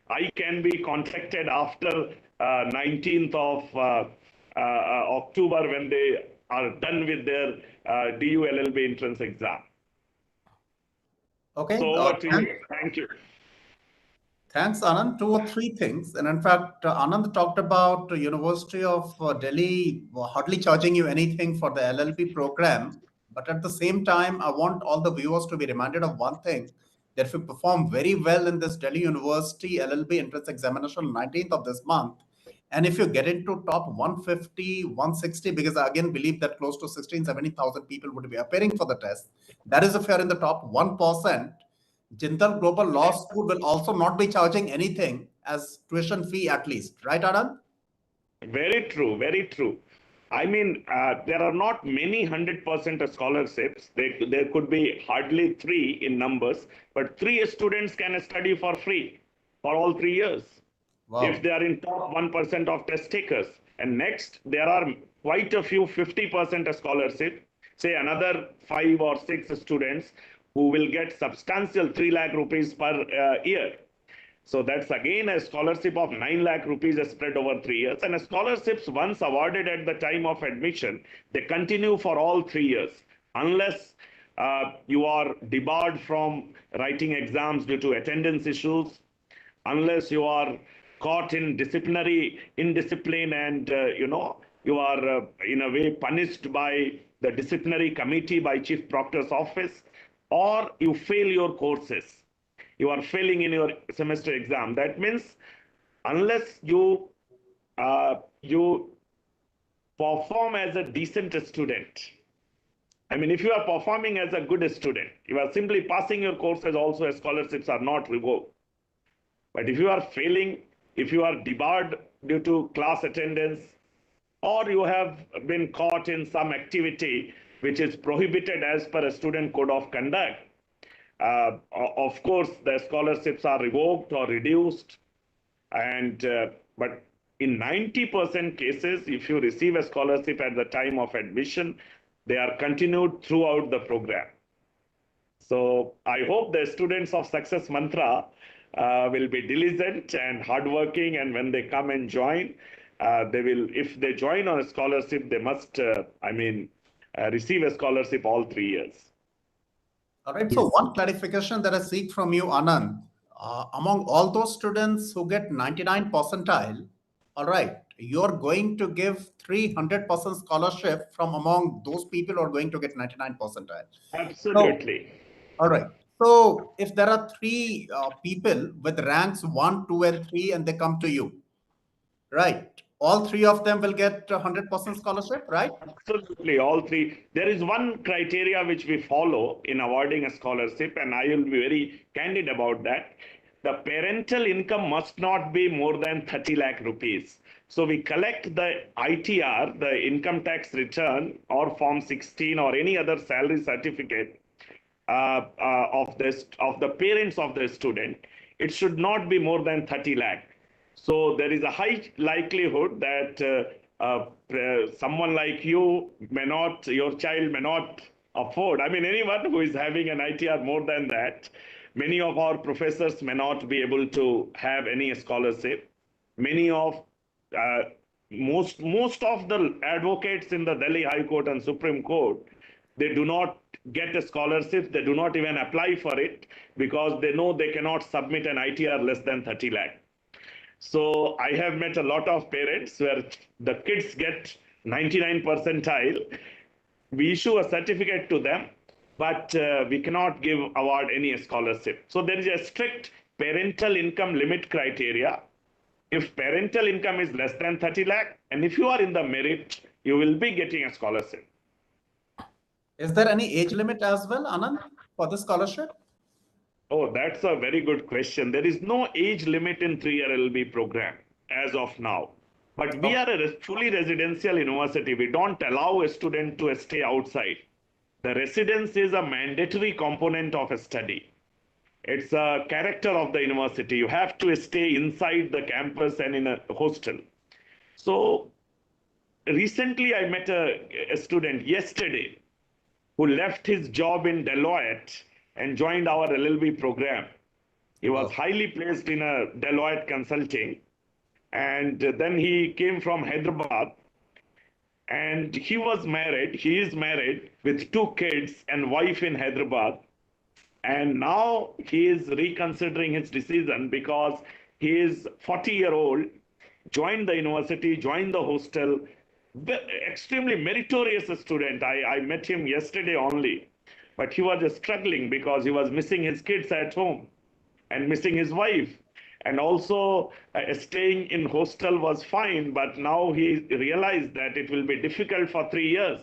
I can be contacted after 19th of October when they are done with their DU-LLB entrance exam. Okay. So over to you. Thank you. Thanks, Anand. Two or three things. And in fact, Anand talked about the University of Delhi hardly charging you anything for the LLB program. But at the same time, I want all the viewers to be reminded of one thing, that if you perform very well in this Delhi University LLB entrance examination on 19th of this month, and if you get into top 150, 160, because I again believe that close to 16, 17,000 people would be appearing for the test, that is if you're in the top 1%, Jindal Global Law School will also not be charging anything as tuition fee at least. Right, Anand? Very true, very true. I mean, there are not many 100% scholarships. There could be hardly three in numbers, but three students can study for free for all 3 years if Wow. they are in top 1% of test takers. And next, there are quite a few 50% scholarship, say another 5 or 6 students who will get substantial 3 lakh rupees per year. So that's again a scholarship of 9 lakh rupees spread over 3 years. And scholarships, once awarded at the time of admission, they continue for all 3 years, unless you are debarred from writing exams due to attendance issues, unless you are caught in disciplinary indiscipline and you are in a way punished by the disciplinary committee by chief proctor's office, or you fail your courses, you are failing in your semester exam. That means unless you perform as a decent student, I mean, if you are performing as a good student, you are simply passing your courses, also scholarships are not revoked. But if you are failing, if you are debarred due to class attendance, or you have been caught in some activity which is prohibited as per a student code of conduct, of course, the scholarships are revoked or reduced. And but in 90% cases, if you receive a scholarship at the time of admission, they are continued throughout the program. So I hope the students of Success Mantra will be diligent and hardworking, and when they come and join, they will, if they join on a scholarship, they must, receive a scholarship all 3 years. All right. So Yes. one clarification that I seek from you, Anand, among all those students who get 99 percentile, all right, you're going to give 300% scholarship from among those people who are going to get 99 percentile. So, Absolutely. all right. So if there are three people with ranks 1, 2, and 3, and they come to you, right, all three of them will get 100% scholarship, right? Absolutely, all three. There is one criteria which we follow in awarding a scholarship, and I will be very candid about that. The parental income must not be more than 30 lakh rupees. So we collect the ITR, the income tax return, or Form 16 or any other salary certificate of the parents of the student. It should not be more than 30 lakh. So there is a high likelihood that someone like you may not, your child may not afford. I mean, anyone who is having an ITR more than that, many of our professors may not be able to have any scholarship. Many of uh, most of the advocates in the Delhi High Court and Supreme Court, they do not get a scholarship. They do not even apply for it because they know they cannot submit an ITR less than 30 lakh. So I have met a lot of parents where the kids get 99 percentile. We issue a certificate to them, but we cannot give award any scholarship. So there is a strict parental income limit criteria. If parental income is less than 30 lakh, and if you are in the merit, you will be getting a scholarship. Is there any age limit as well, Anand, for the scholarship? Oh, that's a very good question. There is no age limit in 3-year LLB program as of now. But we are a fully residential university. We don't allow a student to stay outside. The residence is a mandatory component of a study. It's a character of the university. You have to stay inside the campus and in a hostel. So recently I met a student yesterday who left his job in Deloitte and joined our LLB program. He was highly placed in a Deloitte consulting, and then he came from Hyderabad, and he was married. He is married with 2 kids and wife in Hyderabad, and now he is reconsidering his decision because he is 40-year-old, joined the university, joined the hostel, extremely meritorious student. I met him yesterday only. but he was struggling because he was missing his kids at home and missing his wife. And also, staying in hostel was fine, but now he realized that it will be difficult for 3 years.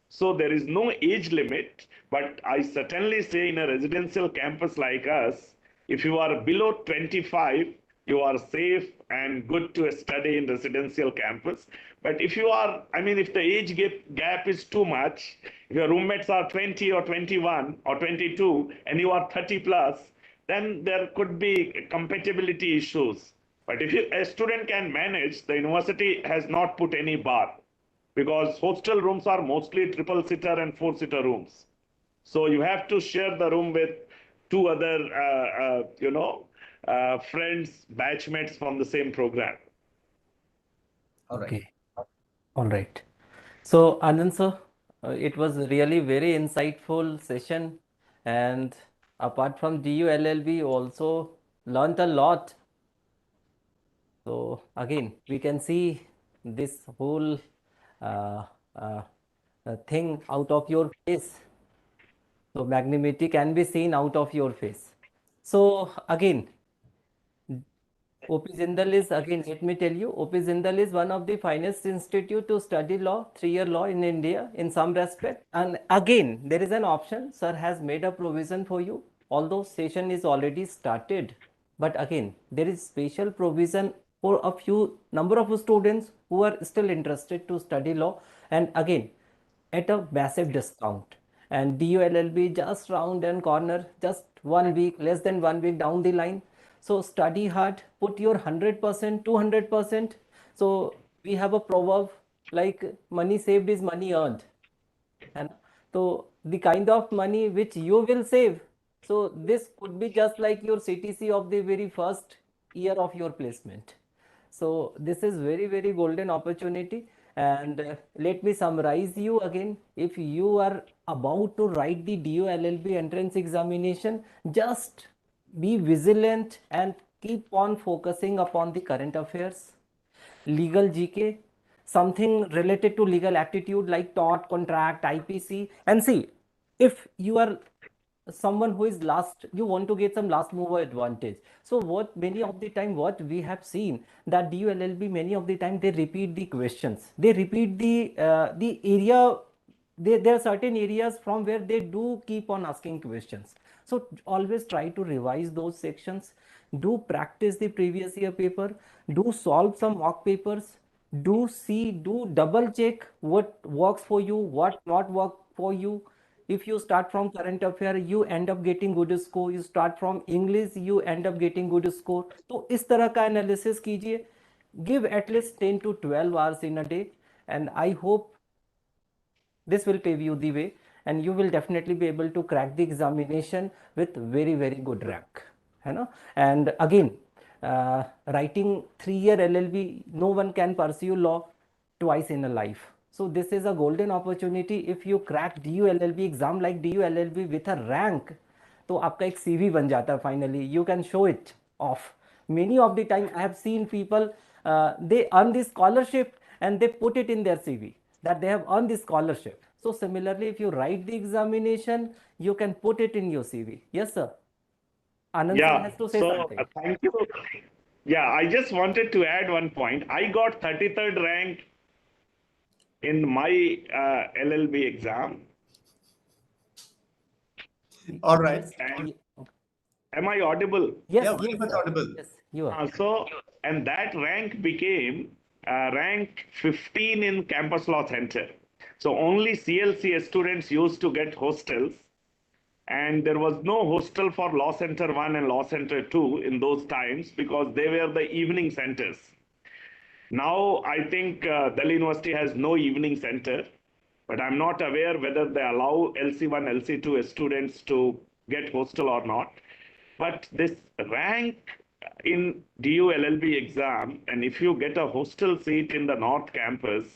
So there is no age limit, but I certainly say in a residential campus like us, if you are below 25, you are safe and good to study in residential campus. But if you are, I mean, if the age gap is too much, if your roommates are 20 or 21 or 22 and you are 30 plus, then there could be compatibility issues. But if a student can manage, the university has not put any bar because hostel rooms are mostly triple seater and four seater rooms. So you have to share the room with two other, friends, batchmates from the same program. All right. Okay. All right. So, Anand sir, it was really very insightful session, and apart from DU-LLB, also learned a lot. So again, we can see this whole uh, uh, thing out of your face. So magnanimity can be seen out of your face. So again, OP Jindal is, again, let me tell you, OP Jindal is one of the finest institute to study law, 3-year law in India in some respect. And again, there is an option, sir has made a provision for you, although session is already started. But again, there is special provision for a few number of students who are still interested to study law. And again, at a massive discount. And DU-LLB just round and corner, just 1 week, less than 1 week down the line. So study hard, put your 100%, 200%. So we have a proverb like money saved is money earned. And so the kind of money which you will save, so this could be just like your CTC of the very first year of your placement. So this is very golden opportunity. And let me summarize you again. If you are about to write the DU-LLB entrance examination, just be vigilant and keep on focusing upon the current affairs, legal GK, something related to legal aptitude like tort, contract, IPC. And see, if you are someone who is last, you want to get some last mover advantage. So what many of the time what we have seen that DU-LLB many of the time they repeat the questions, they repeat the area, there are certain areas from where they do keep on asking questions. So always try to revise those sections, do practice the previous year paper, do solve some mock papers, do see, do double check what works for you, what not work for you. If you start from current affair, you end up getting good score. You start from English, you end up getting good score. तो इस तरह का analysis कीजिए. Give at least 10 to 12 hours in a day, and I hope this will pave you the way, and you will definitely be able to crack the examination with very good rank. है ना? And again, writing 3-year LLB, no one can pursue law twice in a life. So this is a golden opportunity. If you crack DU-LLB exam like DU-LLB with a rank, तो आपका एक CV बन जाता है finally. You can show it off. Many of the time I have seen people, they earn this scholarship and they put it in their CV that they have earned this scholarship. So similarly, if you write the examination, you can put it in your CV. Yes, sir. Anand sir has to say something. Thank you. Yeah, I just wanted to add one point. I got 33rd rank in my LLB exam. All right. And am I audible? Yes, Yeah, very much audible. Yes, you are. And that rank became rank 15 in Campus Law Center. So only CLC students used to get hostels, and there was no hostel for Law Center 1 and Law Center 2 in those times because they were the evening centers. Now I think Delhi University has no evening center, but I'm not aware whether they allow LC1, LC2 students to get hostel or not. But this rank in DU-LLB exam, and if you get a hostel seat in the North Campus,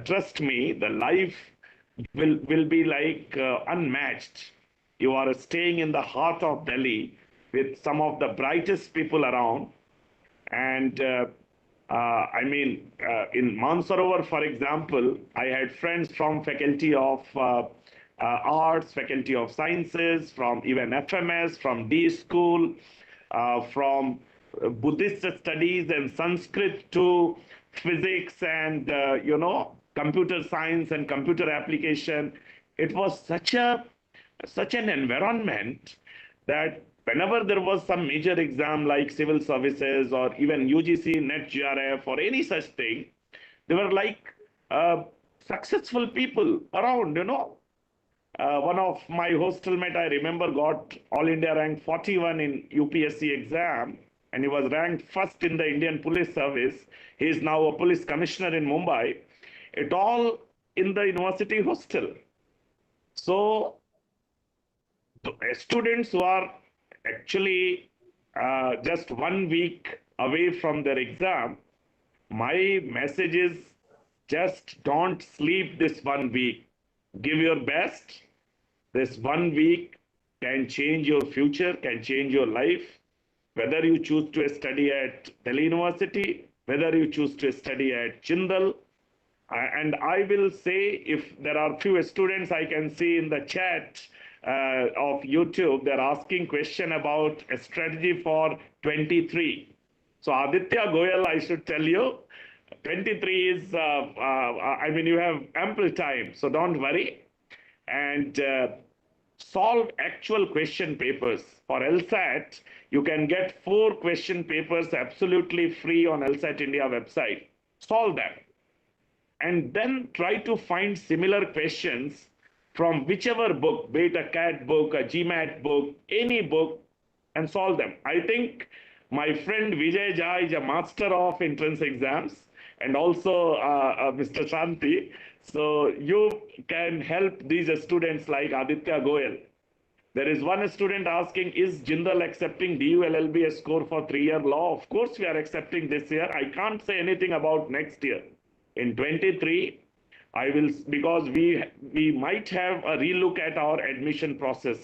trust me, the life will be like unmatched. You are staying in the heart of Delhi with some of the brightest people around. And I mean, in Mansarovar, for example, I had friends from faculty of arts, faculty of sciences, from even FMS, from D school, from Buddhist studies and Sanskrit to physics and computer science and computer application. It was such an environment that whenever there was some major exam like civil services or even UGC, NET, GRF or any such thing, they were like successful people around. One of my hostel mate, I remember, got All India rank 41 in UPSC exam, and he was ranked first in the Indian Police Service. He is now a police commissioner in Mumbai. It all in the university hostel. So students who are actually just 1 week away from their exam, my message is just don't sleep this 1 week. Give your best. This 1 week can change your future, can change your life. Whether you choose to study at Delhi University, whether you choose to study at Jindal, and I will say, if there are few students I can see in the chat of YouTube, they're asking question about a strategy for 23. So Aditya Goyal, I should tell you, 23 is, I mean, you have ample time, so don't worry. And solve actual question papers. For LSAT, you can get 4 question papers absolutely free on LSAT India website. Solve them. And then try to find similar questions from whichever book, be it a CAT book, a GMAT book, any book, and solve them. I think my friend Vijay Jha is a master of entrance exams, and also Mr. Shanti. So you can help these students like Aditya Goyal. There is one student asking, is Jindal accepting DU-LLB score for 3-year law? Of course, we are accepting this year. I can't say anything about next year. In 23, I will, because we might have a relook at our admission process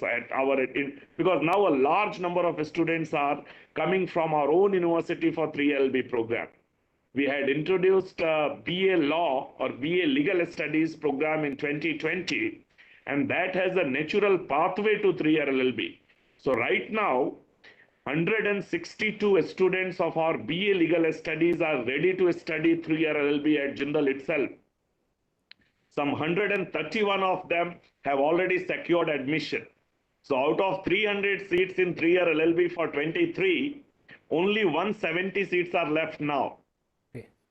because now a large number of students are coming from our own university for 3LB program. We had introduced BA Law or BA Legal Studies program in 2020, and that has a natural pathway to 3-year LLB. So right now, 162 students of our BA Legal Studies are ready to study 3-year LLB at Jindal itself. Some 131 of them have already secured admission. So out of 300 seats in 3-year LLB for 23, only 170 seats are left now.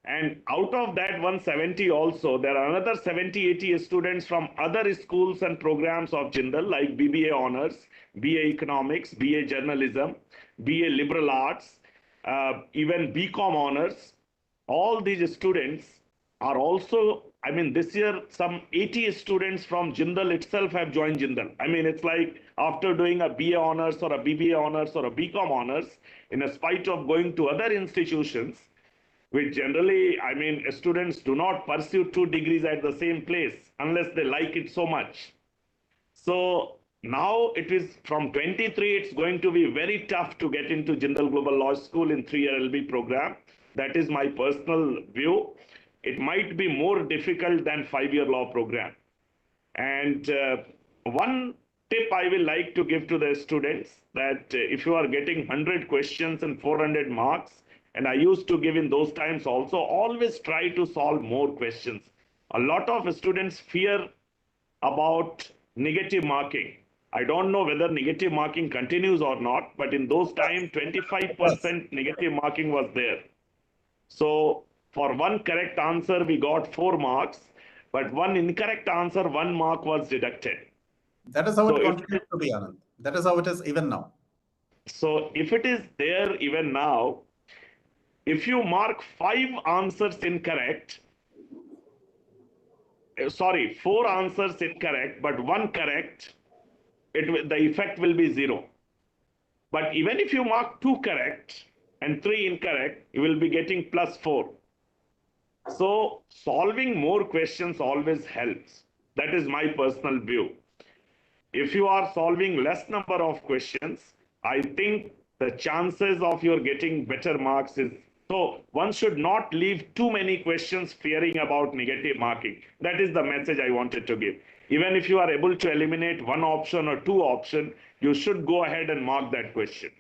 And out of that 170 also, there are another 70-80 students from other schools and programs of Jindal like BBA Honors, BA Economics, BA Journalism, BA Liberal Arts, even BCom Honors. All these students are also, I mean, this year some 80 students from Jindal itself have joined Jindal. I mean, it's like after doing a BA Honors or a BBA Honors or a BCom Honors, in spite of going to other institutions, which generally, I mean, students do not pursue 2 degrees at the same place unless they like it so much. So now it is from 23, it's going to be very tough to get into Jindal Global Law School in 3-year LLB program. That is my personal view. It might be more difficult than 5-year law program. And one tip I will like to give to the students that if you are getting 100 questions and 400 marks, and I used to give in those times also, always try to solve more questions. A lot of students fear about negative marking. I don't know whether negative marking continues or not, but in those times, 25% negative marking was there. So for one correct answer, we got 4 marks, but one incorrect answer, 1 mark was deducted. That is how it continues to be, Anand. That is how it is even now. So if it is there even now, if you mark 5 answers incorrect, 4 answers incorrect, but 1 correct, the effect will be 0. But even if you mark 2 correct and 3 incorrect, you will be getting +4. So solving more questions always helps. That is my personal view. If you are solving less number of questions, I think the chances of your getting better marks is, so one should not leave too many questions fearing about negative marking. That is the message I wanted to give. Even if you are able to eliminate one option or two options, you should go ahead and mark that question.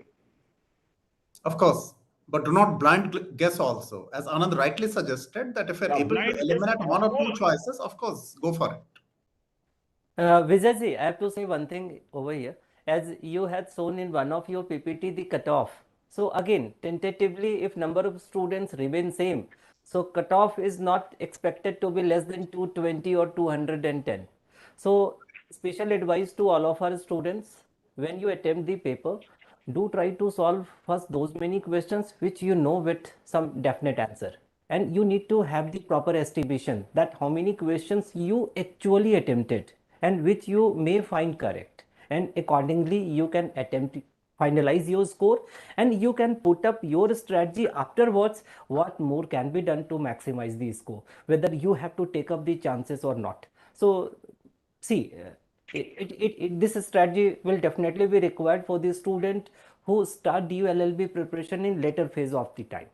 Of course, but do not blind guess also. As Anand rightly suggested, that if you're able to Blind guess, eliminate one of or two course. choices, of course, go for it. Vijayji, I have to say one thing over here. As you had shown in one of your PPT the cutoff. So again, tentatively, if number of students remain same, so cutoff is not expected to be less than 220 or 210. So special advice to all of our students, when you attempt the paper, do try to solve first those many questions which you know with some definite answer. And you need to have the proper estimation that how many questions you actually attempted and which you may find correct, and accordingly you can attempt finalize your score, and you can put up your strategy afterwards what more can be done to maximize the score, whether you have to take up the chances or not. So see, this strategy will definitely be required for the student who start DU-LLB preparation in later phase of the time.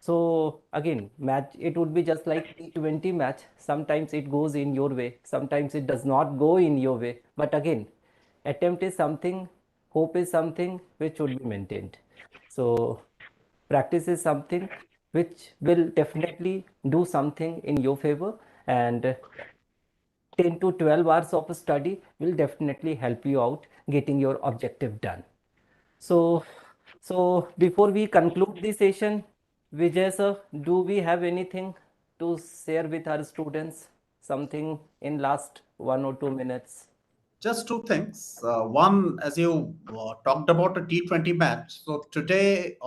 So again, match, it would be just like T20 match. Sometimes it goes in your way, sometimes it does not go in your way. But again, attempt is something, hope is something which should be maintained. So practice is something which will definitely do something in your favor, and 10 to 12 hours of study will definitely help you out getting your objective done. So, so before we conclude the session, Vijay sir, do we have anything to share with our students? Something in last 1 or 2 minutes? Just two things. One, as you talked about a T20 match. So today,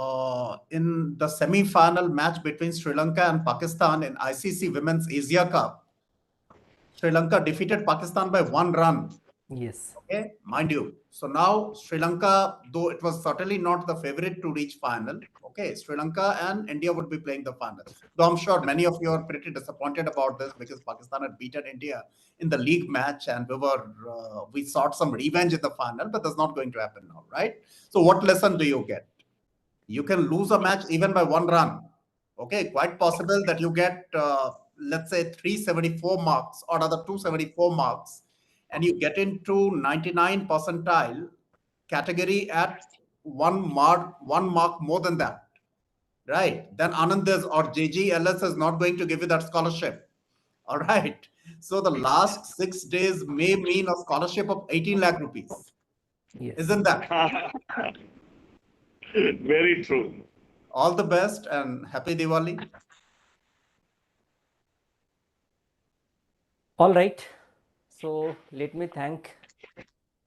in the semi-final match between Sri Lanka and Pakistan in ICC Women's Asia Cup, Sri Lanka defeated Pakistan by 1 run. Yes. Okay, mind you. So now Sri Lanka, though it was certainly not the favorite to reach final. Okay, Sri Lanka and India would be playing the final. Though I'm sure many of you are pretty disappointed about this because Pakistan had beaten India in the league match, and we sought some revenge in the final, but that's not going to happen now, right? So what lesson do you get? You can lose a match even by 1 run. Okay, quite possible that you get let's say 374 marks or other 274 marks, and you get into 99 percentile category at one mark more than that, right? Then Anand is or JGLS is not going to give you that scholarship. All right. So the last 6 days may mean a scholarship of 18 lakh rupees. Yes. Isn't that? Very true. All the best and happy Diwali. All right. So let me thank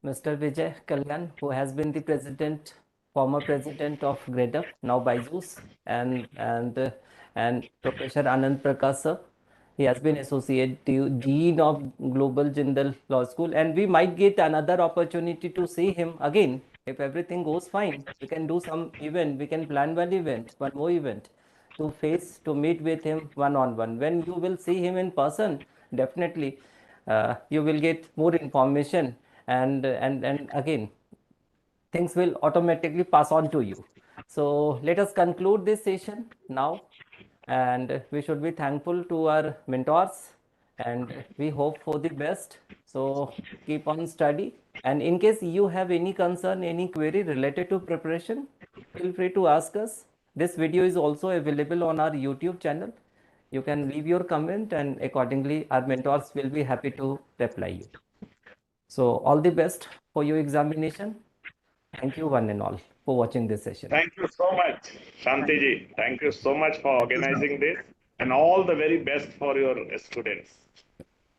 Mr. Vijay Kalyan, who has been the former president of GradeUp, now Byju's, and Professor Anand Prakash sir. He has been associate dean of Global Jindal Law School, and we might get another opportunity to see him again if everything goes fine. We can do some event. We can plan one more event to meet with him one on one. When you will see him in person, definitely you will get more information, and again things will automatically pass on to you. So let us conclude this session now, and we should be thankful to our mentors, and we hope for the best. So keep on study, and in case you have any concern, any query related to preparation, feel free to ask us. This video is also available on our YouTube channel. You can leave your comment, and accordingly our mentors will be happy to reply you. So all the best for your examination. Thank you one and all for watching this session. Thank you so much, Shantiji. Thank you so much for organizing this, and all the very best for your students.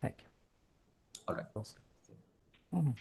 Thank you. All right. Mhm.